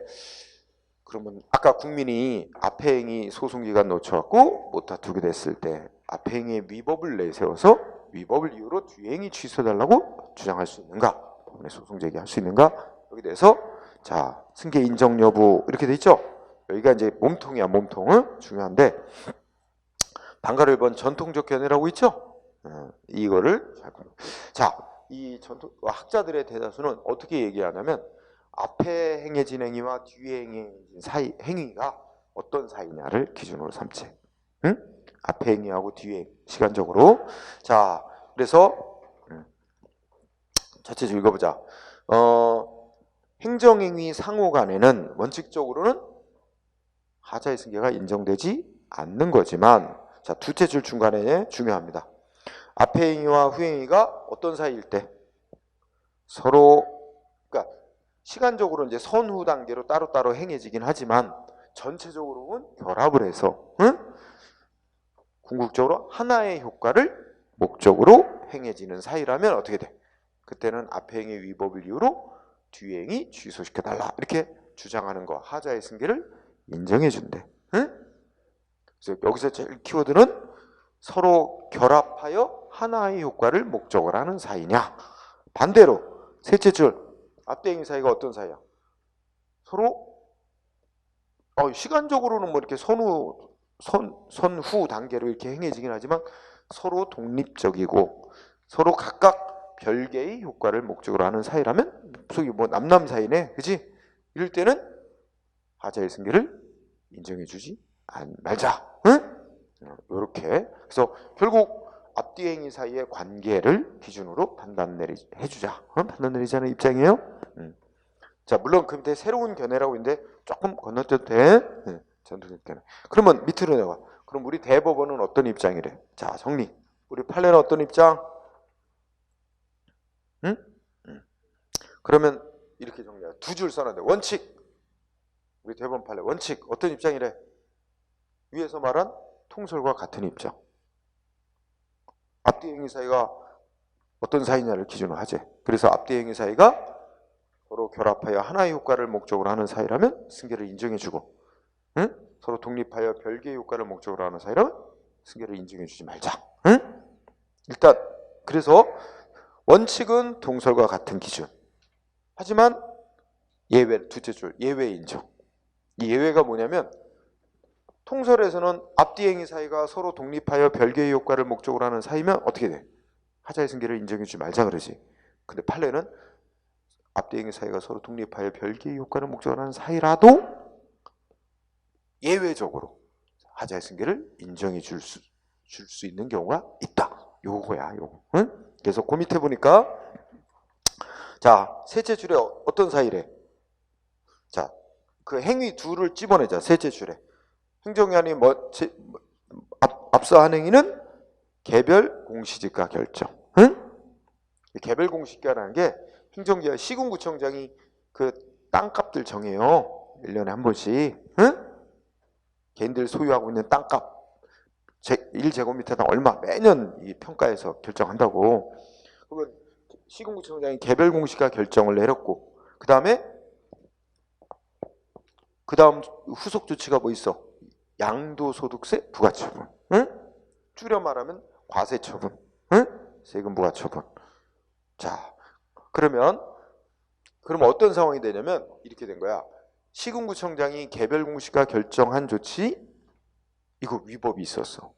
그러면 아까 국민이 앞에 행위 소송기간 놓쳐갖고 못 다투게 됐을 때 앞에 행위의 위법을 내세워서 위법을 이유로 뒤에 행위 취소해달라고 주장할 수 있는가? 법원에 소송 제기할 수 있는가? 여기 대해서 자 승계 인정 여부 이렇게 돼 있죠? 여기가 이제 몸통이야 몸통. 중요한데 방가를 번 전통적 견해라고 있죠? 이거를 자, 이 전통 학자들의 대다수는 어떻게 얘기하냐면 앞에 행해진 행위와 뒤에 행해진 사이 행위가 어떤 사이냐를 기준으로 삼지. 응? 앞에 행위하고 뒤에 행위, 시간적으로. 자, 그래서 자체 좀 읽어보자. 행정행위 상호 간에는 원칙적으로는 하자의 승계가 인정되지 않는 거지만, 자, 두째 줄 중간에 중요합니다. 앞에 행위와 후에 행위가 어떤 사이일 때 서로, 그러니까 시간적으로 이제 선후 단계로 따로따로 행해지긴 하지만 전체적으로는 결합을 해서, 응? 궁극적으로 하나의 효과를 목적으로 행해지는 사이라면 어떻게 돼? 그때는 앞에 행위 위법을 이유로 뒤에 행위 취소시켜달라, 이렇게 주장하는 거, 하자의 승계를 인정해 준대. 응? 그래서 여기서 제일 키워드는 서로 결합하여 하나의 효과를 목적으로 하는 사이냐, 반대로 셋째 줄 앞뒤 행위 사이가 어떤 사이야? 서로 시간적으로는 뭐 이렇게 선후 단계로 이렇게 행해지긴 하지만 서로 독립적이고 서로 각각 별개의 효과를 목적으로 하는 사이라면, 속이 뭐 남남 사이네, 그지? 이럴 때는 하자의 승계를 인정해주지 말자. 응? 이렇게. 그래서 결국 앞뒤 행위 사이의 관계를 기준으로 판단 해주자. 판단 내리자는 입장이에요. 자, 물론 그 밑에 새로운 견해라고 있는데 조금 건너뛰어도 돼. 전투적 견해. 그러면 밑으로 내가. 그럼 우리 대법원은 어떤 입장이래? 자, 정리. 우리 판례는 어떤 입장? 응? 그러면 이렇게 정리해. 두 줄 써놨는데 원칙. 우리 대법원 판례 원칙 어떤 입장이래? 위에서 말한 통설과 같은 입장. 앞뒤 행위 사이가 어떤 사이냐를 기준으로 하지. 그래서 앞뒤 행위 사이가 서로 결합하여 하나의 효과를 목적으로 하는 사이라면 승계를 인정해주고, 응? 서로 독립하여 별개의 효과를 목적으로 하는 사이라면 승계를 인정해주지 말자. 응? 일단 그래서 원칙은 동설과 같은 기준. 하지만 예외, 두째 줄 예외 인정. 이 예외가 뭐냐면, 통설에서는 앞뒤 행위 사이가 서로 독립하여 별개의 효과를 목적으로 하는 사이면 어떻게 돼? 하자의 승계를 인정해주지 말자 그러지. 근데 판례는 앞뒤 행위 사이가 서로 독립하여 별개의 효과를 목적으로 하는 사이라도 예외적으로 하자의 승계를 인정해 줄 수 있는 경우가 있다. 요거야, 요거. 응? 그래서 그 밑에 보니까, 자, 셋째 줄에 어떤 사이래? 자, 그 행위 둘을 집어내자. 셋째 줄에 행정관이 앞서 한 행위는 개별 공시지가 결정. 응? 개별 공시지가라는 게 행정기관 시군구청장이 그 땅값들 정해요. 1년에 한 번씩. 응? 개인들 소유하고 있는 땅값 1제곱미터당 얼마 매년 이 평가해서 결정한다고. 그러면 시군구청장이 개별 공시지가 결정을 내렸고, 그 다음 후속 조치가 뭐 있어? 양도소득세 부과처분. 응? 줄여 말하면 과세처분. 응? 세금 부과처분. 자, 그러면 어떤 상황이 되냐면 이렇게 된 거야. 시군구청장이 개별 공시지가 결정한 조치, 이거 위법이 있었어.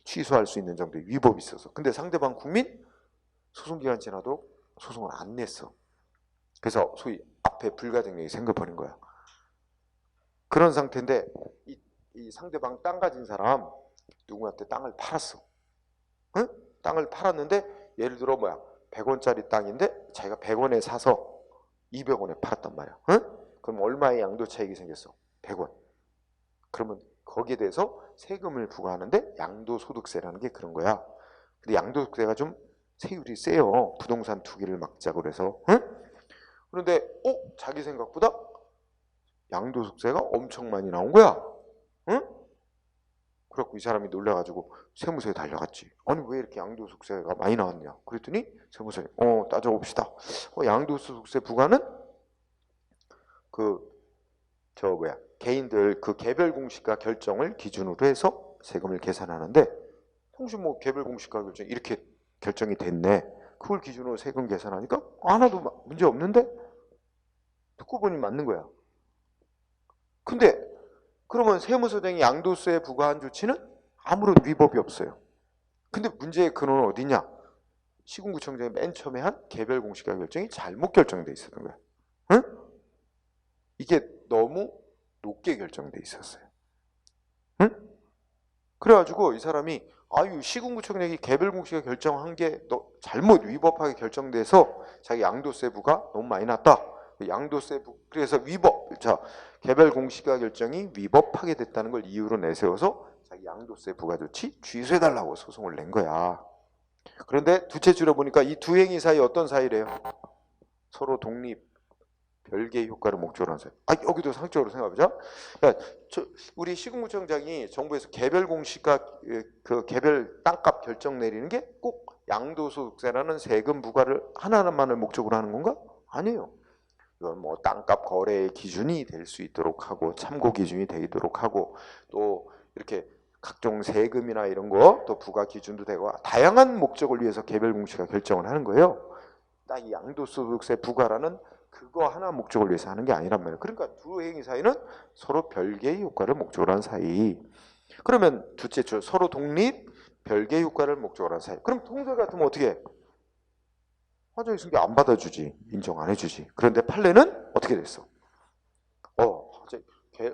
취소할 수 있는 정도의 위법이 있었어. 근데 상대방 국민 소송기간 지나도록 소송을 안 냈어. 그래서 소위 앞에 불가증력이 생겨버린 거야. 그런 상태인데 이 상대방 땅 가진 사람 누구한테 땅을 팔았어. 응? 땅을 팔았는데 예를 들어 100원짜리 땅인데 자기가 100원에 사서 200원에 팔았단 말이야. 응? 그럼 얼마의 양도 차익이 생겼어? 100원. 그러면 거기에 대해서 세금을 부과하는데 양도소득세라는 게 그런 거야. 근데 양도소득세가 좀 세율이 세요. 부동산 투기를 막자고 그래서. 응? 그런데 자기 생각보다 양도소득세가 엄청 많이 나온 거야. 응? 그래갖고 이 사람이 놀라가지고 세무서에 달려갔지. 아니 왜 이렇게 양도소득세가 많이 나왔냐. 그랬더니 세무서에 따져봅시다. 양도소득세 부과는 개인들 그 개별 공시가 결정을 기준으로 해서 세금을 계산하는데, 혹시 개별 공시가 결정 이렇게 결정이 됐네. 그걸 기준으로 세금 계산하니까 하나도 문제 없는데? 듣고 보니 맞는 거야. 근데 그러면 세무서장이 양도세에 부과한 조치는 아무런 위법이 없어요. 근데 문제의 근원은 어디냐? 시군구청장이 맨 처음에 한 개별 공시가 결정이 잘못 결정돼 있었던 거야. 응? 이게 너무 높게 결정돼 있었어요. 응? 그래가지고 이 사람이 시군구청장이 개별 공시가 결정한 게 잘못 위법하게 결정돼서 자기 양도세부가 너무 많이 났다. 양도세부 그래서 위법 개별 공시가 결정이 위법하게 됐다는 걸 이유로 내세워서 자기 양도세 부과 조치 취소해달라고 소송을 낸 거야. 그런데 두째 줄에 보니까 이 두 행위 사이 어떤 사이래요? 서로 독립 별개의 효과를 목적으로 한 사이. 여기도 상적으로 생각해보자. 그러니까 우리 시국구청장이 정부에서 개별 공시가 그 개별 땅값 결정 내리는 게 꼭 양도소득세라는 세금 부과를 하나만을 목적으로 하는 건가? 아니에요. 이건 뭐 땅값 거래의 기준이 될 수 있도록 하고 참고 기준이 되도록 하고 또 이렇게 각종 세금이나 이런 거 또 부과 기준도 되고 다양한 목적을 위해서 개별 공시가 결정을 하는 거예요. 딱 이 양도소득세 부과라는 그거 하나 목적을 위해서 하는 게 아니란 말이에요. 그러니까 두 행위 사이는 서로 별개의 효과를 목적으로 한 사이. 그러면 둘째 줄 서로 독립 별개의 효과를 목적으로 한 사이. 그럼 통설 같으면 어떻게 해? 화재 승계 안 받아주지. 인정 안 해주지. 그런데 판례는 어떻게 됐어?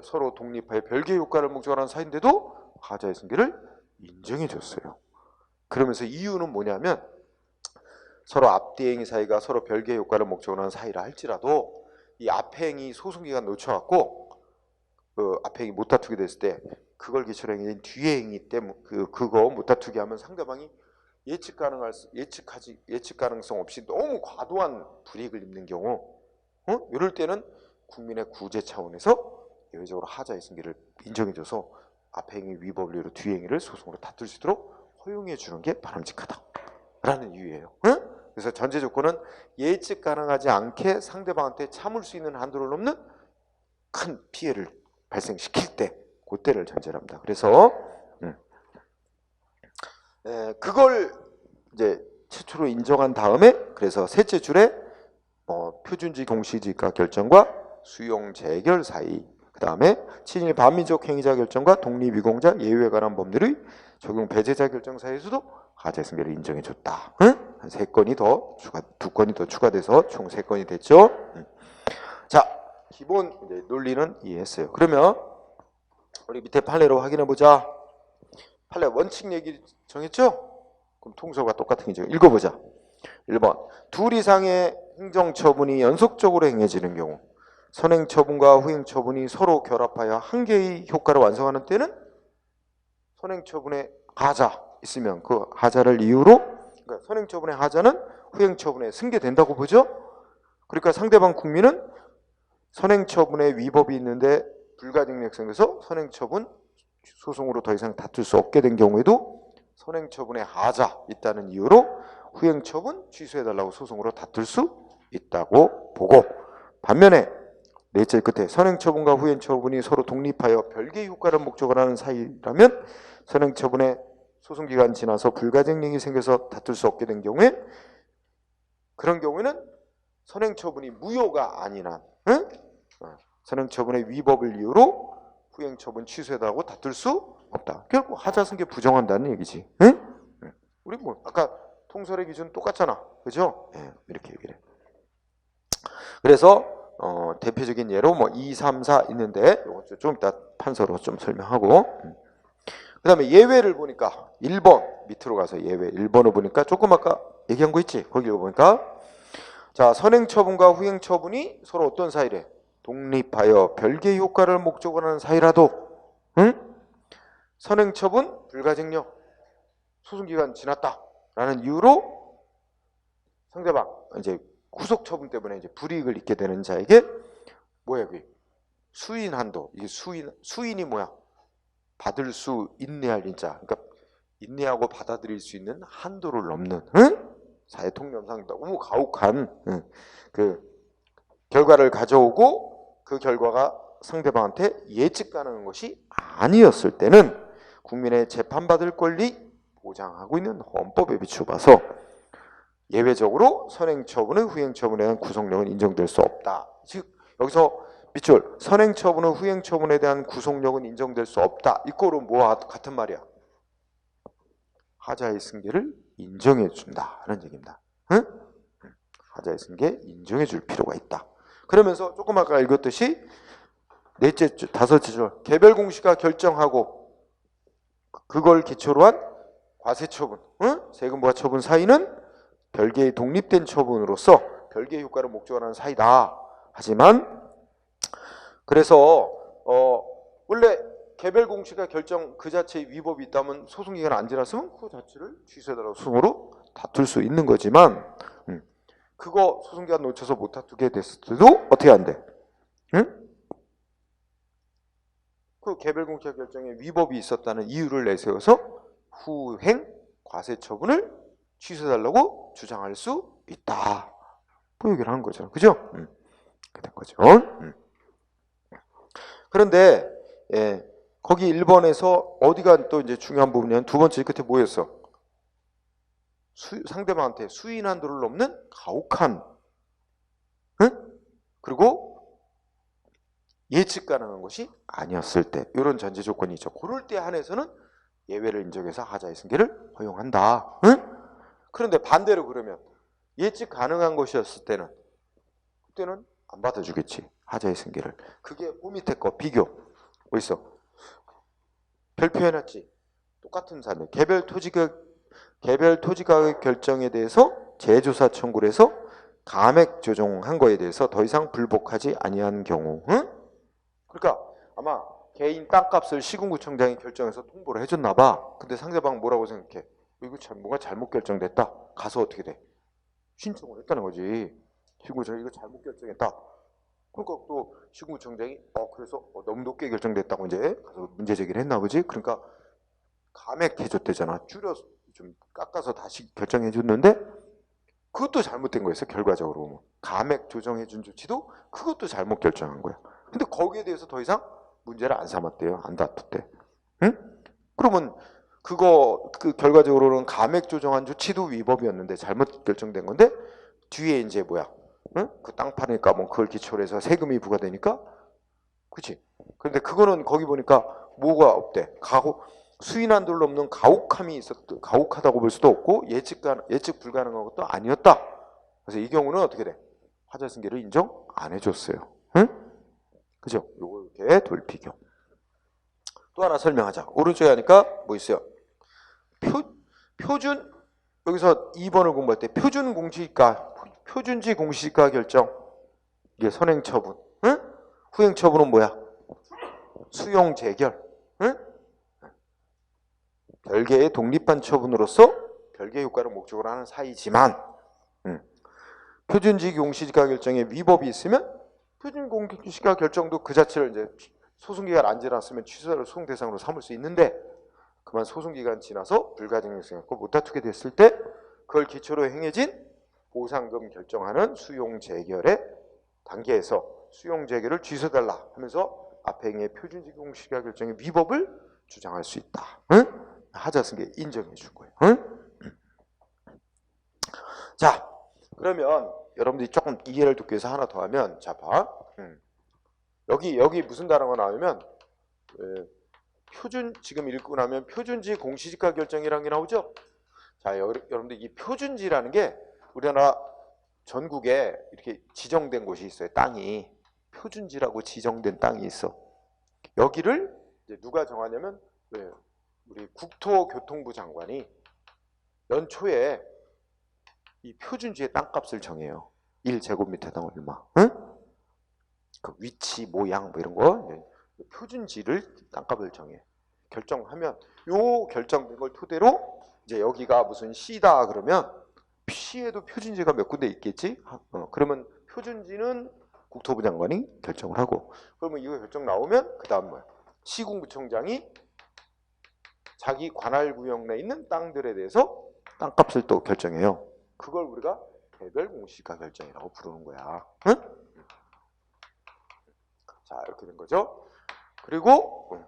서로 독립하여 별개의 효과를 목적으로 한 사이인데도 하자의 승계를 인정해 줬어요. 그러면서 이유는 뭐냐면 서로 앞뒤 행위 사이가 서로 별개의 효과를 목적으로 한 사이라 할지라도 이 앞행위 소송기간 놓쳐갖고 그 앞행위 못 다투게 됐을 때 그걸 기초로 행위인 뒤에 행위 때문에 그거 못 다투게 하면 상대방이 예측 가능성 없이 너무 과도한 불이익을 입는 경우 이럴 때는 국민의 구제 차원에서 예외적으로 하자의 승계를 인정해줘서 앞행위 위법을 이유로 뒤행위를 소송으로 다툴 수 있도록 허용해 주는 게 바람직하다라는 이유예요. 그래서 전제 조건은 예측 가능하지 않게 상대방한테 참을 수 있는 한도를 넘는 큰 피해를 발생시킬 때 그때를 전제로 합니다. 그래서 그걸 이제 최초로 인정한 다음에 그래서 셋째 줄에 표준지 공시지가 결정과 수용 재결 사이 그 다음에 친일 반민족 행위자 결정과 독립유공자 예외에 관한 법률의 적용 배제자 결정 사이에서도 하자의 승계를 인정해줬다. 한 세 건이 더 추가, 두 건이 더 추가돼서 총 세 건이 됐죠. 자, 기본 이제 논리는 이해했어요. 그러면 우리 밑에 판례로 확인해보자. 판례 원칙 얘기 정했죠? 그럼 통설과 똑같은 게 읽어보자. 1번 둘 이상의 행정처분이 연속적으로 행해지는 경우 선행처분과 후행처분이 서로 결합하여 한 개의 효과를 완성하는 때는 선행처분의 하자 있으면 그 하자를 이유로 그러니까 선행처분의 하자는 후행처분에 승계된다고 보죠. 그러니까 상대방 국민은 선행처분의 위법이 있는데 불가증력 생겨서 선행처분 소송으로 더 이상 다툴 수 없게 된 경우에도 선행처분의 하자 있다는 이유로 후행처분 취소해달라고 소송으로 다툴 수 있다고 보고 반면에 넷째 끝에 선행처분과 후행처분이 서로 독립하여 별개의 효과를 목적으로 하는 사이라면 선행처분의 소송기간 지나서 불가증력이 생겨서 다툴 수 없게 된 경우에 그런 경우에는 선행처분이 무효가 아닌 한 선행처분의 위법을 이유로 후행처분 취소해달라고 다툴 수 없다. 결국 하자승계 부정한다는 얘기지. 우리 뭐 아까 통설의 기준 똑같잖아. 그죠? 이렇게 얘기를 해. 그래서 대표적인 예로 뭐 2, 3, 4 있는데 이거 좀 이따 판서로 좀 설명하고 그 다음에 예외를 보니까 1번 밑으로 가서 예외 1번을 보니까 조금 아까 얘기한 거 있지? 거기 보니까 자 선행처분과 후행처분이 서로 어떤 사이래? 독립하여 별개의 효과를 목적으로 하는 사이라도 선행처분 불가증력 소송기간 지났다라는 이유로 상대방 이제 후속처분 때문에 이제 불이익을 입게 되는 자에게 뭐야 그게 수인 한도 이게 수인이 뭐야? 받을 수 인내할 인자 그러니까 인내하고 받아들일 수 있는 한도를 넘는 사회 통념상 너무 가혹한 그 결과를 가져오고 그 결과가 상대방한테 예측 가능한 것이 아니었을 때는 국민의 재판받을 권리 보장하고 있는 헌법에 비추어 봐서 예외적으로 선행처분의 후행처분에 대한 구속력은 인정될 수 없다. 즉 여기서 밑줄 선행처분의 후행처분에 대한 구속력은 인정될 수 없다. 이거로 뭐와 같은 말이야? 하자의 승계를 인정해 준다는 얘기입니다. 하자의 승계 인정해 줄 필요가 있다. 그러면서 조금 아까 읽었듯이 넷째 줄, 다섯째 줄 개별 공시가 결정하고 그걸 기초로 한 과세처분, 세금 부과처분 사이는 별개의 독립된 처분으로서 별개의 효과를 목적으로 하는 사이다. 하지만 그래서 원래 개별 공시가 결정 그 자체의 위법이 있다면 소송기간 안 지났으면 그 자체를 취소해달라고 소송으로 다툴 수 있는 거지만 그거 소송기간 놓쳐서 못 다투게 됐을 때도 어떻게 안 돼? 응? 그 개별 공시가 결정에 위법이 있었다는 이유를 내세워서 후행 과세 처분을 취소해달라고 주장할 수 있다. 뭐 얘기를 하는 거죠. 그죠? 그렇게 된 거죠. 그런데 거기 1번에서 어디가 또 이제 중요한 부분이냐면 두 번째 끝에 뭐였어? 상대방한테 수인 한도를 넘는 가혹한 그리고 예측 가능한 것이 아니었을 때 이런 전제 조건이 있죠. 그럴 때 한해서는 예외를 인정해서 하자의 승계를 허용한다. 그런데 반대로 그러면 예측 가능한 것이었을 때는 그때는 안 받아주겠지. 하자의 승계를. 그게 그 밑에 거 비교. 뭐 있어? 별표해놨지. 똑같은 사례. 개별 토지가격 결정에 대해서 재조사 청구를 해서 감액 조정한 거에 대해서 더 이상 불복하지 아니한 경우. 그러니까 아마 개인 땅값을 시군구청장이 결정해서 통보를 해줬나 봐. 근데 상대방 뭐라고 생각해? 이거 참 뭔가 잘못 결정됐다. 가서 어떻게 돼? 신청을 했다는 거지. 시군구청장이 이거 잘못 결정했다. 그러니까 또 시군구청장이 그래서 너무 높게 결정됐다고 이제 가서 문제 제기를 했나 보지. 그러니까 감액해줬대잖아. 줄여 좀 깎아서 다시 결정해줬는데 그것도 잘못된 거였어. 결과적으로 감액 조정해준 조치도 그것도 잘못 결정한 거야. 근데 거기에 대해서 더 이상 문제를 안 삼았대요. 안 다퉜대. 응? 그러면 그 결과적으로는 감액 조정한 조치도 위법이었는데 잘못 결정된 건데 뒤에 이제 뭐야? 응? 그 땅 파니까 뭐 그걸 기초로 해서 세금이 부과되니까 그치? 근데 그거는 거기 보니까 뭐가 없대? 수인 한도를 넘는 가혹하다고 볼 수도 없고 예측 불가능한 것도 아니었다. 그래서 이 경우는 어떻게 돼? 하자 승계를 인정 안 해줬어요. 응? 그죠? 요거 이렇게 돌피교. 또 하나 설명하자. 오른쪽에 하니까 뭐 있어요? 표준 여기서 2번을 공부할 때 표준 공시지가 표준지 공시지가 결정 이게 선행 처분. 응? 후행 처분은 뭐야? 수용 재결. 응? 별개의 독립한 처분으로서 별개의 효과를 목적으로 하는 사이지만 표준지 공시지가 결정에 위법이 있으면 표준 공시지가 결정도 그 자체를 이제 소송기간 안 지났으면 취소를 소송 대상으로 삼을 수 있는데 그만 소송기간 지나서 불가증성했고 못 다투게 됐을 때 그걸 기초로 행해진 보상금 결정하는 수용 재결의 단계에서 수용 재결을 취소달라 하면서 앞에 행의 표준지 공시지가 결정의 위법을 주장할 수 있다. 응? 하자 승계 인정해 준 거예요. 응? 자, 그러면 여러분들이 조금 이해를 돕기 위해서 하나 더 하면 자 봐. 여기 무슨 단어가 나오면 표준 지금 읽고 나면 표준지 공시지가 결정이라는 게 나오죠. 자, 여러분들 이 표준지라는 게 우리나라 전국에 이렇게 지정된 곳이 있어요. 땅이 표준지라고 지정된 땅이 있어. 여기를 이제 누가 정하냐면 우리 국토교통부 장관이 연초에 이 표준지의 땅값을 정해요. 1제곱미터당 얼마. 응? 그 위치, 모양 뭐 이런 거 표준지를 땅값을 정해. 결정하면 요 결정된 걸 토대로 이제 여기가 무슨 시다 그러면 시에도 표준지가 몇 군데 있겠지? 그러면 표준지는 국토부 장관이 결정을 하고 그러면 이거 결정 나오면 그 다음 뭐야? 시군구청장이 자기 관할구역 내에 있는 땅들에 대해서 땅값을 또 결정해요. 그걸 우리가 개별 공시지가 결정이라고 부르는 거야. 응? 자, 이렇게 된 거죠. 그리고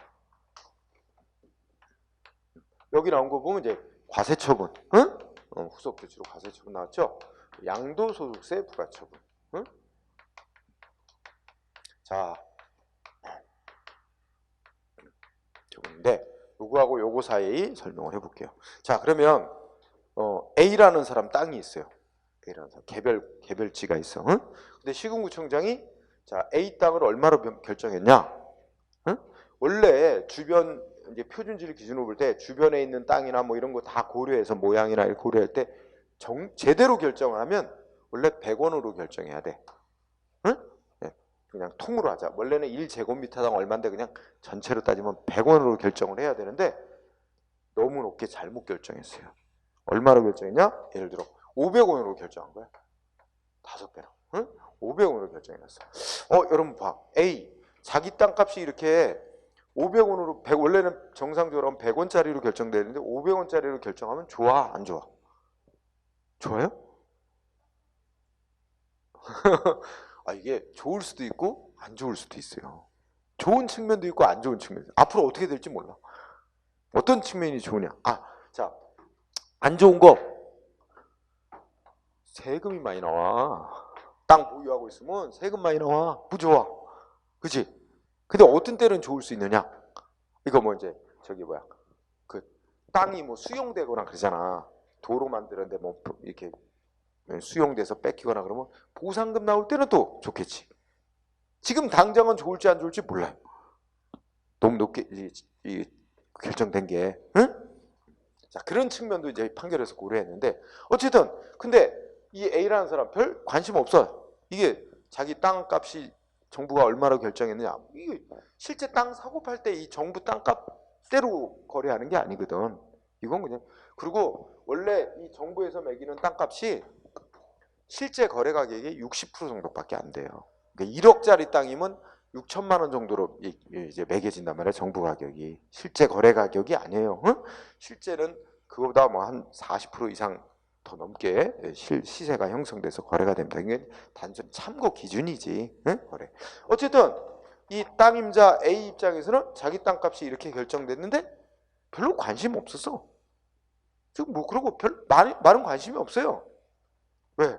여기 나온 거 보면 이제 과세처분, 응? 후속 조치로 과세처분 나왔죠. 양도소득세 부과처분. 응? 자, 저건데 요거하고 요거 사이 설명을 해볼게요. 자, 그러면 A라는 사람 땅이 있어요. A라는 사람 개별지가 있어. 응? 근데 시군구청장이 자 A 땅을 얼마로 결정했냐? 응? 원래 주변 이제 표준지를 기준으로 볼 때 주변에 있는 땅이나 뭐 이런 거 다 고려해서 모양이나 고려할 때 제대로 결정을 하면 원래 100원으로 결정해야 돼. 응? 네, 그냥 통으로 하자. 원래는 1제곱미터당 얼마인데 그냥 전체로 따지면 100원으로 결정을 해야 되는데 너무 높게 잘못 결정했어요. 얼마로 결정했냐? 예를 들어 500원으로 결정한 거야. 5배로. 응? 500원으로 결정해놨어. 여러분 봐. A. 자기 땅값이 이렇게 500원으로 원래는 정상적으로 100원짜리로 결정되는데 500원짜리로 결정하면 좋아? 안 좋아? 좋아요? 이게 좋을 수도 있고 안 좋을 수도 있어요. 좋은 측면도 있고 안 좋은 측면도 있어요. 앞으로 어떻게 될지 몰라. 어떤 측면이 좋으냐? 자, 안 좋은 거 세금이 많이 나와. 땅 보유하고 있으면 세금 많이 나와. 부좋아. 그치? 근데 어떤 때는 좋을 수 있느냐? 이거 뭐 이제 그 땅이 뭐 수용되거나 그러잖아. 도로 만드는데 뭐 이렇게 수용돼서 뺏기거나 그러면 보상금 나올 때는 또 좋겠지. 지금 당장은 좋을지 안 좋을지 몰라요. 너무 높게 결정된 게. 응? 자, 그런 측면도 이제 판결에서 고려했는데 어쨌든 근데 이 A라는 사람 별 관심 없어. 이게 자기 땅값이 정부가 얼마로 결정했느냐. 이게 실제 땅 사고 팔 때 이 정부 땅값대로 거래하는 게 아니거든. 이건 그냥 그리고 원래 이 정부에서 매기는 땅값이 실제 거래 가격의 60% 정도밖에 안 돼요. 그러니까 1억짜리 땅이면 6천만 원 정도로 이제 매겨진단 말이에요. 정부 가격이 실제 거래 가격이 아니에요. 응? 실제는 그거보다 뭐 한 40% 이상 더 넘게 시세가 형성돼서 거래가 됩니다. 이게 단순 참고 기준이지. 응? 거래. 어쨌든 이 땅임자 A 입장에서는 자기 땅값이 이렇게 결정됐는데 별로 관심 없었어. 지금 뭐 그러고 많은 관심이 없어요. 왜?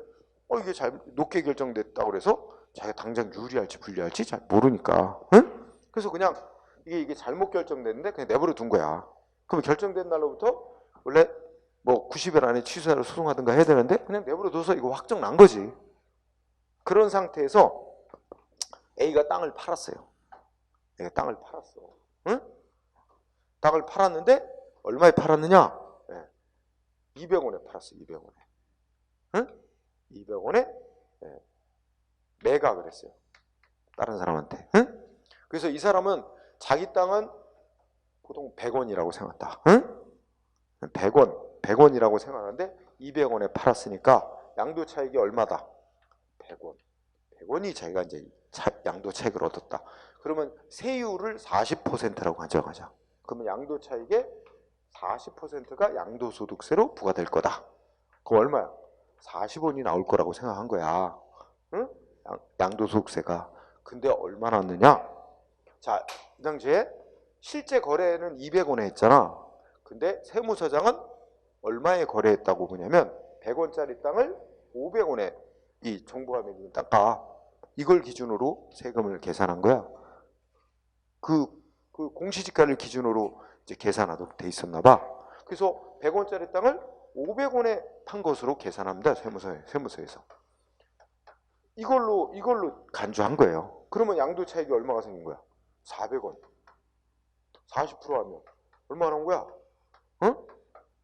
이게 잘 높게 결정됐다고 그래서 자기가 당장 유리할지 불리할지 잘 모르니까. 응? 그래서 그냥 이게 잘못 결정됐는데 그냥 내버려 둔 거야. 그럼 결정된 날로부터 원래 뭐 90일 안에 취소를 소송하든가 해야 되는데 그냥 내버려 둬서 이거 확정 난 거지. 그런 상태에서 A가 땅을 팔았어요. A가 땅을 팔았어. 응? 땅을 팔았는데 얼마에 팔았느냐? 200원에 팔았어. 200원에. 응? 200원에 매각을 했어요. 다른 사람한테. 응? 그래서 이 사람은 자기 땅은 보통 100원이라고 생각한다. 응? 100원이라고 생각하는데 200원에 팔았으니까 양도 차익이 얼마다? 100원. 100원이 자기가 이제 양도 차익을 얻었다. 그러면 세율을 40%라고 가져가자. 그러면 양도 차익의 40%가 양도소득세로 부과될 거다. 그럼 얼마야? 40원이 나올 거라고 생각한 거야. 응? 양도소득세가. 근데 얼마 나왔느냐? 자, 이 당시에 실제 거래는 200원에 했잖아. 근데 세무서장은 얼마에 거래했다고 보냐면 100원짜리 땅을 500원에 이 정부가 매기는 땅값 이걸 기준으로 세금을 계산한 거야. 그 공시지가를 기준으로 이제 계산하도록 돼 있었나 봐. 그래서 100원짜리 땅을 500원에 판 것으로 계산합니다. 세무서에서. 이걸로 간주한 거예요. 그러면 양도 차익이 얼마가 생긴 거야? 400원. 40% 하면 얼마 나온 거야? 응?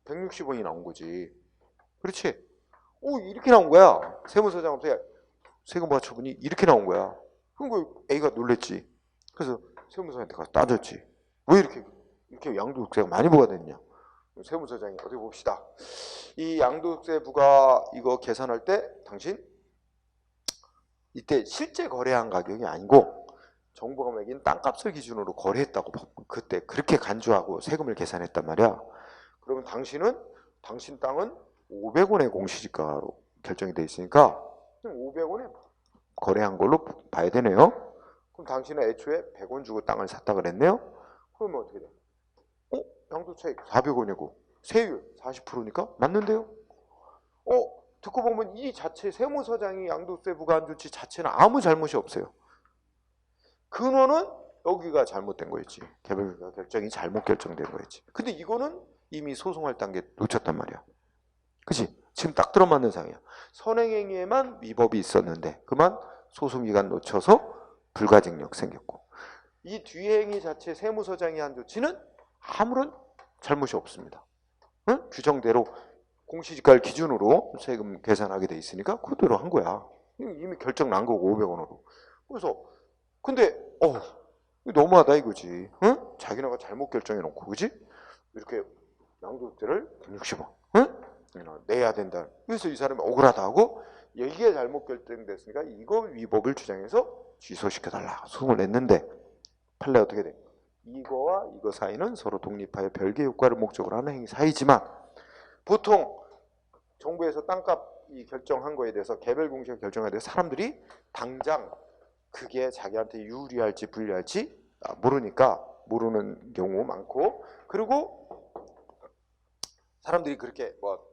160원이 나온 거지. 그렇지? 이렇게 나온 거야. 세무서장한테 세금 부과처분이 이렇게 나온 거야. 그럼 A가 놀랬지. 그래서 세무서한테 가서 따졌지. 왜 이렇게 양도세가 많이 부과됐냐? 세무서장이 어디 봅시다. 이 양도세 부과 이거 계산할 때 당신 이때 실제 거래한 가격이 아니고 정부가 매긴 땅값을 기준으로 거래했다고 그때 그렇게 간주하고 세금을 계산했단 말이야. 그러면 당신 땅은 500원의 공시지가로 결정이 돼 있으니까 500원에 거래한 걸로 봐야 되네요. 그럼 당신은 애초에 100원 주고 땅을 샀다 그랬네요. 그러면 어떻게 돼? 양도차익 400원이고 세율 40%니까 맞는데요? 듣고 보면 이 자체 세무서장이 양도세 부과한 조치 자체는 아무 잘못이 없어요. 근원은 여기가 잘못된 거였지. 개별 결정이 잘못 결정된 거였지. 근데 이거는 이미 소송할 단계 놓쳤단 말이야. 그치? 지금 딱 들어맞는 상황이야. 선행행위에만 위법이 있었는데 그만 소송기간 놓쳐서 불가증력 생겼고 이 뒤에 행위 자체 세무서장이 한 조치는 아무런 잘못이 없습니다. 응? 규정대로 공시지가를 기준으로 세금 계산하게 돼 있으니까 그대로 한 거야. 이미 결정 난 거고 500원으로. 그래서 근데 이거 너무하다 이거지. 응? 자기네가 잘못 결정해 놓고 그지? 이렇게 양도세를 160원 내야 된다. 그래서 이 사람이 억울하다 하고 이게 잘못 결정됐으니까 이거 위법을 주장해서 취소시켜달라 소송을 냈는데 판례 어떻게 돼? 이거와 이거 사이는 서로 독립하여 별개의 효과를 목적으로 하는 행위 사이지만 보통 정부에서 땅값 이 결정한 거에 대해서 개별 공시가 결정에 대해서 사람들이 당장 그게 자기한테 유리할지 불리할지 모르니까 모르는 경우 많고 그리고 사람들이 그렇게 뭐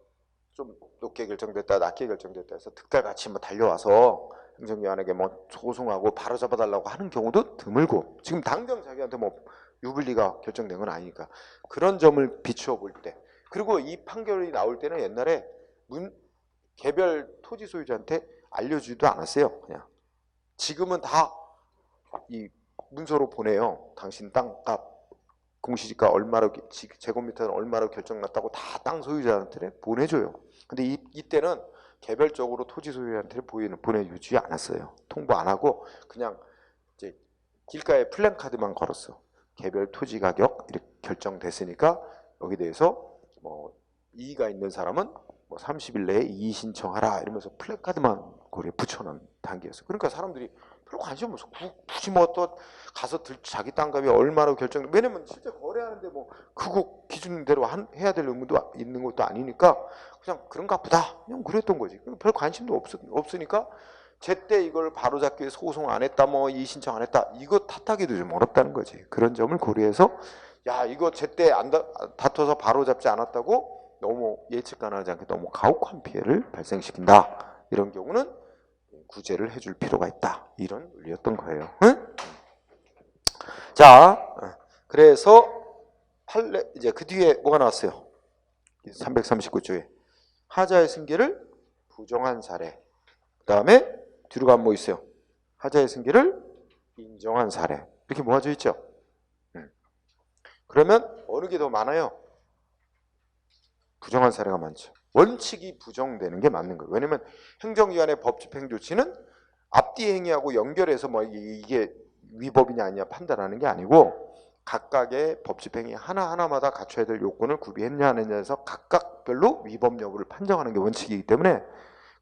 좀 높게 결정됐다 낮게 결정됐다 해서 득달같이 뭐 달려와서 행정기관에게 뭐 소송하고 바로잡아달라고 하는 경우도 드물고 지금 당장 자기한테 뭐 유불리가 결정된 건 아니니까 그런 점을 비추어 볼 때 그리고 이 판결이 나올 때는 옛날에 개별 토지 소유자한테 알려주지도 않았어요. 그냥 지금은 다 이 문서로 보내요. 당신 땅값 공시지가 얼마로 제곱미터는 얼마로 결정났다고 다 땅 소유자한테 보내줘요. 근데 이때는 개별적으로 토지 소유자한테 보내주지 않았어요. 통보 안 하고 그냥 이제 길가에 플랜카드만 걸었어. 개별 토지 가격 이렇게 결정됐으니까 여기 대해서 뭐 이의가 있는 사람은 뭐 30일 내에 이의 신청하라 이러면서 플랜카드만 거기에 붙여놓은 단계였어. 그러니까 사람들이 별로 관심 없어. 굳이 뭐 또 가서 자기 땅값이 얼마로 결정. 왜냐면 실제 거래하는데 뭐 그거 기준대로 해야 될 의무도 있는 것도 아니니까 그냥 그런가 보다. 그냥 그랬던 거지. 별 관심도 없으니까 제때 이걸 바로잡기 위해 소송 안 했다, 뭐 이의 신청 안 했다. 이거 탓하기도 좀 어렵다는 거지. 그런 점을 고려해서 야 이거 제때 다퉈서 바로잡지 않았다고 너무 예측 가능하지 않게 너무 가혹한 피해를 발생시킨다. 이런 경우는 구제를 해줄 필요가 있다. 이런 논리였던 거예요. 응? 자, 그래서 이제 그 뒤에 뭐가 나왔어요? 339조에 하자의 승계를 부정한 사례. 그 다음에 뒤로 가면 뭐 있어요? 하자의 승계를 인정한 사례. 이렇게 모아져 있죠. 그러면 어느 게 더 많아요? 부정한 사례가 많죠. 원칙이 부정되는 게 맞는 거예요. 왜냐면 행정기관의 법집행 조치는 앞뒤 행위하고 연결해서 뭐 이게 위법이냐 아니냐 판단하는 게 아니고 각각의 법집행위 하나하나마다 갖춰야 될 요건을 구비했냐 안 했냐에서 각각별로 위법 여부를 판정하는 게 원칙이기 때문에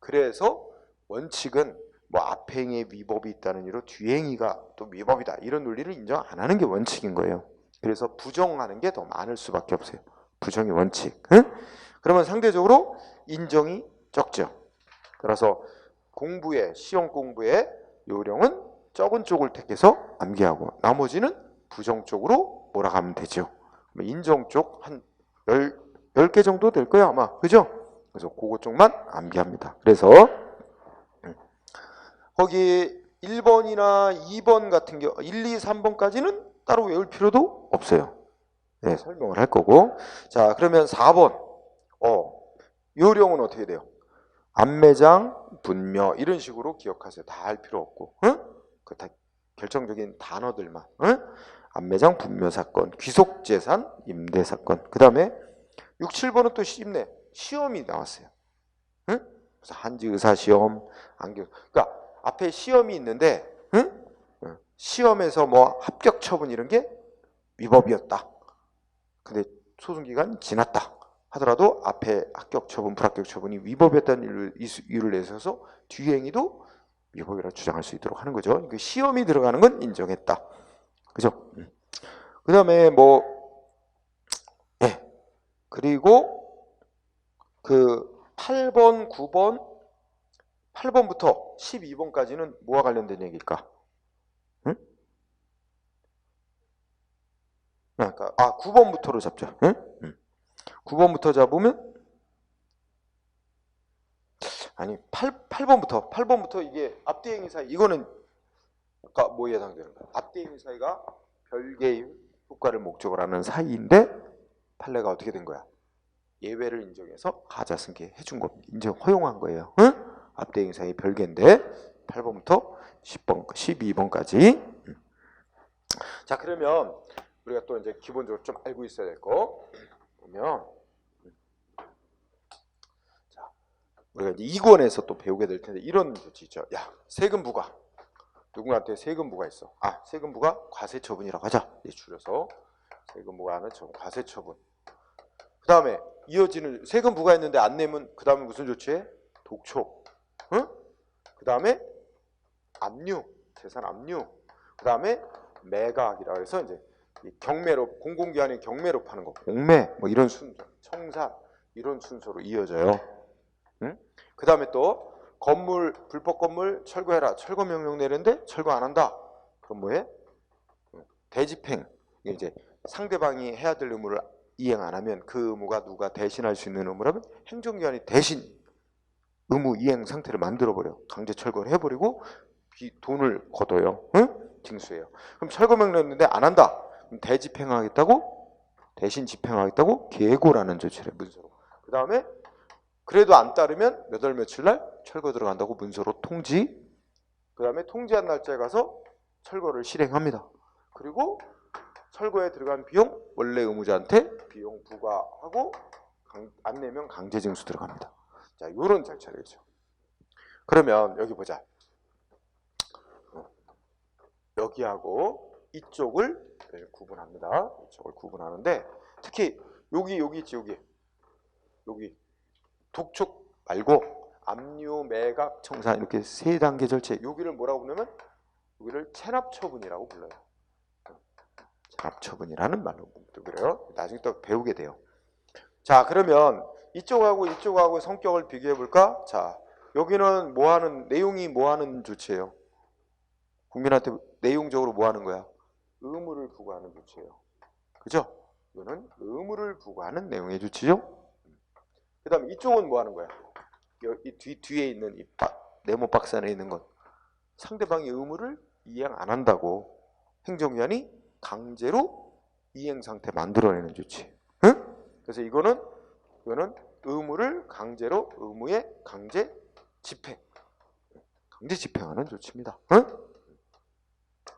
그래서 원칙은 뭐 앞 행위에 위법이 있다는 이유로 뒤 행위가 또 위법이다 이런 논리를 인정 안 하는 게 원칙인 거예요. 그래서 부정하는 게 더 많을 수밖에 없어요. 부정이 원칙. 응? 그러면 상대적으로 인정이 적죠. 따라서 시험 공부의 요령은 적은 쪽을 택해서 암기하고 나머지는 부정 쪽으로 몰아가면 되죠. 인정 쪽 한 10개 정도 될 거예요 아마. 그죠? 그래서 그거 쪽만 암기합니다. 그래서 거기 1번이나 2번 같은 경우 1, 2, 3번까지는 따로 외울 필요도 없어요. 네, 설명을 할 거고. 자, 그러면 4번. 요령은 어떻게 돼요? 안매장, 분묘 이런 식으로 기억하세요. 다 할 필요 없고. 응? 그 다 결정적인 단어들만. 응? 안매장, 분묘 사건, 귀속재산, 임대 사건. 그 다음에 6, 7번은 또 쉽네. 시험이 나왔어요. 응? 그래서 한지 의사 시험, 안경. 그러니까 앞에 시험이 있는데, 응? 시험에서 뭐 합격 처분 이런 게 위법이었다. 근데 소송 기간이 지났다 하더라도 앞에 합격 처분, 불합격 처분이 위법이었다는 이유를 내세워서 뒤 행위도 위법이라고 주장할 수 있도록 하는 거죠. 그 시험이 들어가는 건 인정했다. 그죠? 그 다음에 그리고 그 8번, 9번, 8번부터 12번까지는 뭐와 관련된 얘기일까? 응? 그러니까 9번부터로 잡죠. 응? 9번부터 잡으면 아니 8번부터 이게 앞뒤 행위 사이 이거는 아까 뭐에 해당되는 거야? 앞뒤 행위 사이가 별개의 효과를 목적으로 하는 사이인데 판례가 어떻게 된 거야? 예외를 인정해서 가자승계 해준 겁니다. 인정 허용한 거예요. 응? 앞뒤 행위 사이 별개인데 8번부터 10번, 12번까지. 자 그러면 우리가 또 이제 기본적으로 좀 알고 있어야 될 거 보면 우리가 이제 2권에서 또 배우게 될 텐데 이런 조치 있죠. 야, 세금 부과. 누군가한테 세금 부과 있어. 아, 세금 부과 과세처분이라고 하자. 줄여서 세금 부과하는 처분, 과세처분. 그 다음에 이어지는 세금 부과했는데 안 내면 그 다음에 무슨 조치해? 독촉. 응? 그 다음에 압류, 재산 압류. 그 다음에 매각이라고 해서 이제 경매로, 공공기관이 경매로 파는 거, 공매 뭐 이런 순서, 청산 이런 순서로 이어져요. 응? 그 다음에 또 건물, 불법 건물 철거해라. 철거 명령 내리는데 철거 안 한다. 그럼 뭐해? 대집행. 이게 이제 상대방이 해야 될 의무를 이행 안 하면 그 의무가 누가 대신할 수 있는 의무라면 행정기관이 대신 의무 이행 상태를 만들어버려. 강제 철거를 해버리고 돈을 걷어요. 응? 징수해요. 그럼 철거 명령 냈는데 안 한다. 그럼 대집행하겠다고? 대신 집행하겠다고? 계고라는 조치를 문서로. 그 다음에 그래도 안 따르면 몇 월 며칠 날 철거 들어간다고 문서로 통지. 그 다음에 통지한 날짜에 가서 철거를 실행합니다. 그리고 철거에 들어간 비용 원래 의무자한테 비용 부과하고 안 내면 강제징수 들어갑니다. 자, 이런 절차겠죠. 그러면 여기 보자. 여기하고 이쪽을 구분합니다. 이쪽을 구분하는데 특히 여기 있지, 여기 독촉 말고 압류, 매각, 청산 이렇게 세 단계 절차. 여기를 뭐라고 부르냐면 여기를 체납처분이라고 불러요. 체납처분이라는 말로 그래요. 나중에 또 배우게 돼요. 자, 그러면 이쪽하고 성격을 비교해 볼까? 자, 여기는 내용이 뭐 하는 조치예요? 국민한테 내용적으로 뭐 하는 거야? 의무를 부과하는 조치예요. 그죠? 이거는 의무를 부과하는 내용의 조치죠. 그 다음에 이쪽은 뭐 하는 거야? 이 뒤에 있는 이 네모 박스 안에 있는 건 상대방의 의무를 이행 안 한다고 행정기관이 강제로 이행 상태 만들어내는 조치. 응? 그래서 이거는 의무를 강제로 의무의 강제 집행하는 조치입니다. 응?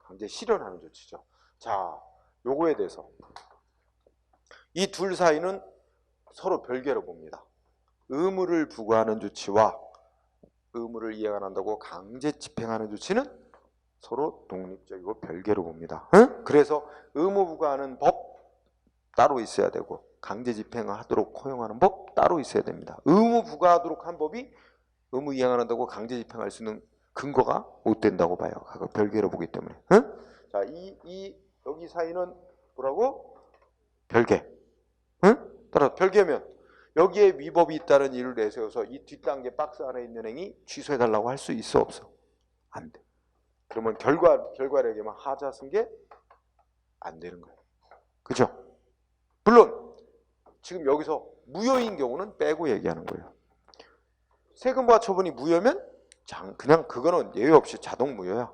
강제 실현하는 조치죠. 자, 요거에 대해서 이 둘 사이는 서로 별개로 봅니다. 의무를 부과하는 조치와 의무를 이행 안 한다고 강제 집행하는 조치는 서로 독립적이고 별개로 봅니다. 응? 그래서 의무 부과하는 법 따로 있어야 되고 강제 집행하도록 허용하는 법 따로 있어야 됩니다. 의무 부과하도록 한 법이 의무 이행 안 한다고 강제 집행할 수 있는 근거가 못 된다고 봐요. 별개로 보기 때문에. 응? 자, 여기 사이는 뭐라고? 별개. 응? 따라 별개면 여기에 위법이 있다는 이유를 내세워서 이 뒷단계 박스 안에 있는 행위 취소해달라고 할 수 있어 없어? 안 돼. 그러면 결과를 얘기하면 하자 쓴 게 안 되는 거예요. 그죠? 물론 지금 여기서 무효인 경우는 빼고 얘기하는 거예요. 세금부과 처분이 무효면 그냥 그거는 예외 없이 자동 무효야.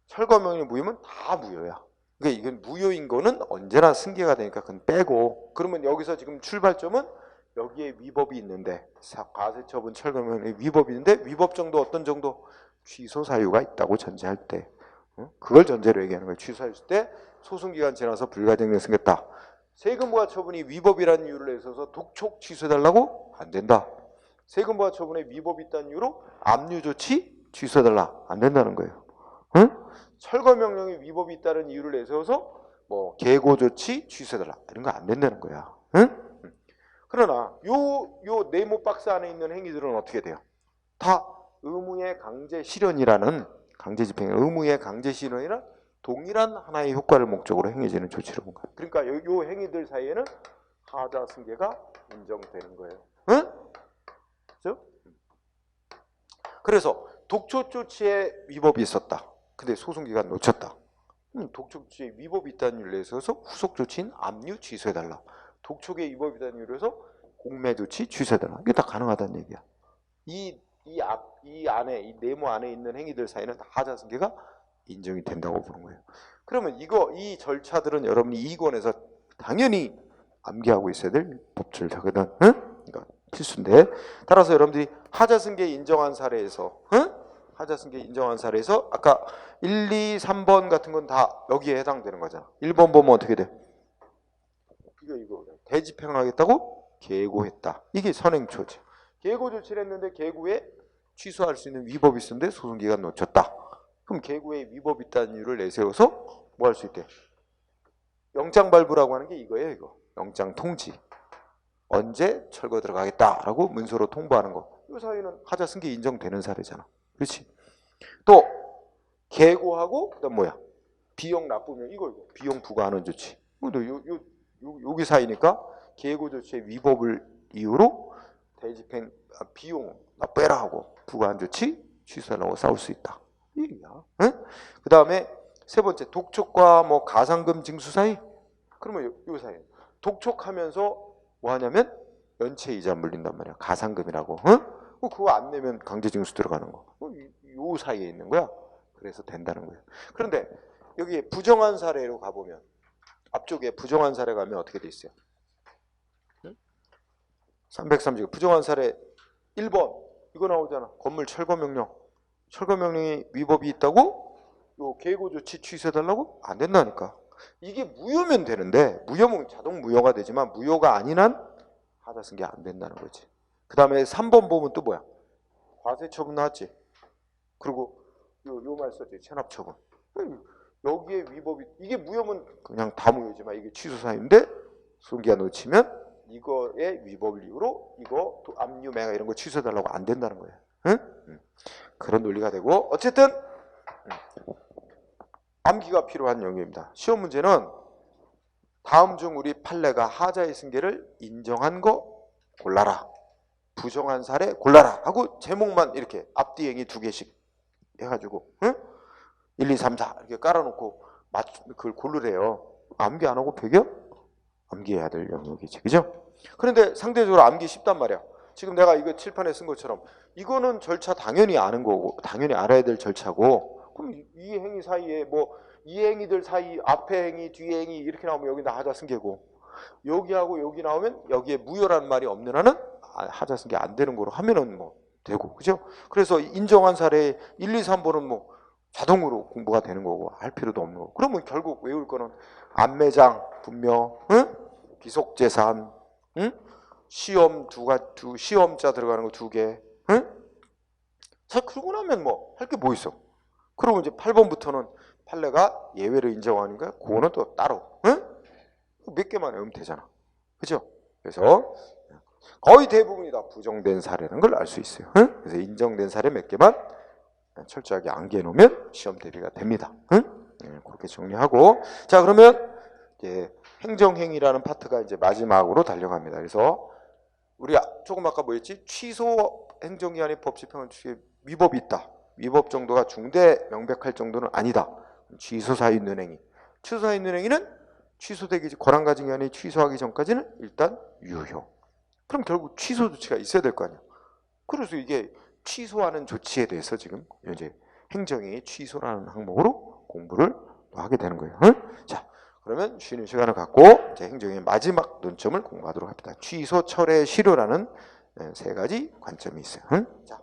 철거명령 무효면 다 무효야. 그러니까 이건 무효인 거는 언제나 승계가 되니까 그건 빼고. 그러면 여기서 지금 출발점은 여기에 위법이 있는데 과세처분 철거명령에 위법이 있는데 위법 정도 어떤 정도? 취소 사유가 있다고 전제할 때 그걸 전제로 얘기하는 거예요. 취소 사유 있을 때 소송기간 지나서 불가증령 생겼다. 세금부과 처분이 위법이라는 이유를 내서서 독촉 취소해달라고? 안 된다. 세금부과 처분에 위법이 있다는 이유로 압류조치 취소해달라. 안 된다는 거예요. 응? 철거명령에 위법이 있다는 이유를 내세워서 뭐 계고조치 취소해달라. 이런 거 안 된다는 거야. 응? 그러나 요 네모 박스 안에 있는 행위들은 어떻게 돼요? 다 의무의 강제 실현이라는 강제 집행, 의무의 강제 실현이란 동일한 하나의 효과를 목적으로 행해지는 조치로 본 거예요. 그러니까 요 행위들 사이에는 하자 승계가 인정되는 거예요. 응? 그렇죠? 그래서 독촉 조치에 위법이 있었다. 근데 소송 기간 놓쳤다. 독촉 조치에 위법이 있다는 이유로 해서 후속 조치인 압류 취소해달라. 독촉에 위법이 있다는 이유로 해서 공매 조치 취소해달라. 이게 다 가능하다는 얘기야. 이 네모 안에 있는 행위들 사이는 하자 승계가 인정이 된다고 보는 거예요. 그러면 이 절차들은 여러분이 2권에서 당연히 암기하고 있어야 될 법절차거든. 응? 그러니까 필수인데. 따라서 여러분들이 하자승계 인정한 사례에서 하자승계 인정한 사례에서 아까 1, 2, 3번 같은 건 다 여기에 해당되는 거잖아. 1번 보면 어떻게 돼? 이거 대집행하겠다고 계고했다. 이게 선행초지. 계고 조치를 했는데 계고에 취소할 수 있는 위법이 있었는데 소송기간 놓쳤다. 그럼 계고에 위법이 있다는 이유를 내세워서 뭐 할 수 있대? 영장 발부라고 하는 게 이거예요. 이거 영장 통지. 언제 철거 들어가겠다라고 문서로 통보하는 거. 이 사유는 하자 쓴 게 인정되는 사례잖아. 그렇지? 또 계고하고 그다음 뭐야? 비용 납부면 이거 비용 부과하는 조치. 여기 사이니까 계고 조치의 위법을 이유로 대집행 비용 나 빼라 하고 부과한 조치 취소하려고 싸울 수 있다. 이 얘기야. 응? 그 다음에 세 번째 독촉과 뭐 가상금 징수 사이. 그러면 요 사이 독촉하면서 뭐 하냐면 연체 이자 물린단 말이야. 가상금이라고. 응? 그거 안 내면 강제 징수 들어가는 거. 요 사이에 있는 거야. 그래서 된다는 거예요. 그런데 여기 부정한 사례로 가보면 앞쪽에 부정한 사례 가면 어떻게 돼 있어요? 330 부정한 사례 1번 이거 나오잖아. 건물 철거 명령. 철거 명령이 위법이 있다고? 요 계고 조치 취소해달라고? 안 된다니까. 이게 무효면 되는데 무효면 자동 무효가 되지만 무효가 아닌 한 하자 쓴 게 안 된다는 거지. 그 다음에 3번 보면 또 뭐야? 과세 처분 나왔지. 그리고 요 말 썼지. 체납 처분. 여기에 위법이 이게 무효면 그냥 다 무효지만 이게 취소 사유인데 소송기간 놓치면 이거의 위법을 이유로 이거 압류 매각 이런 거 취소해달라고 안 된다는 거예요. 응? 그런 논리가 되고 어쨌든 암기가 필요한 영역입니다. 시험 문제는 다음 중 우리 판례가 하자의 승계를 인정한 거 골라라. 부정한 사례 골라라 하고 제목만 이렇게 앞뒤 행위 2개씩 해가지고 1, 2, 3, 4 이렇게 깔아놓고 그걸 고르래요. 암기 안 하고 배겨? 암기해야 될 영역이지. 그죠? 그런데 상대적으로 암기 쉽단 말이야. 지금 내가 이거 칠판에 쓴 것처럼 이거는 절차 당연히 아는 거고 당연히 알아야 될 절차고 그럼 이 행위 사이에 뭐 이 행위들 사이 앞에 행위 뒤에 행위 이렇게 나오면 여기 다 하자 승계고 여기하고 여기 나오면 여기에 무효라는 말이 없는 한은 하자 승계 안 되는 거로 하면은 뭐 되고 그죠? 그래서 인정한 사례 1, 2, 3번은 뭐 자동으로 공부가 되는 거고 할 필요도 없는 거고 그러면 결국 외울 거는 안매장 분명 비속재산 시험 시험자 들어가는 거 2개 사실 그러고 나면 뭐 할 게 뭐 있어. 그리고 이제 8번부터는 판례가 예외를 인정하니까 그거는 또 따로 몇 개만 외우면 되잖아. 그죠? 그래서 거의 대부분이 다 부정된 사례라는 걸 알 수 있어요. 그래서 인정된 사례 몇 개만 철저하게 암기해 놓으면 시험 대비가 됩니다. 그렇게 정리하고 자 그러면 이제 행정행위라는 파트가 이제 마지막으로 달려갑니다. 그래서 우리 조금 아까 뭐였지? 취소 행정기관의 법 집행은 위법이 있다. 위법 정도가 중대 명백할 정도는 아니다. 취소 사유 있는 행위. 취소 사유 있는 행위는 취소되기 권한 가진 기관이 취소하기 전까지는 일단 유효. 그럼 결국 취소 조치가 있어야 될 거 아니야. 그래서 이게 취소하는 조치에 대해서 지금 이제 행정행위 취소라는 항목으로 공부를 하게 되는 거예요. 자, 그러면 쉬는 시간을 갖고 이제 행정행위 마지막 논점을 공부하도록 합니다. 취소, 철회, 실효라는 3가지 관점이 있어요. 자.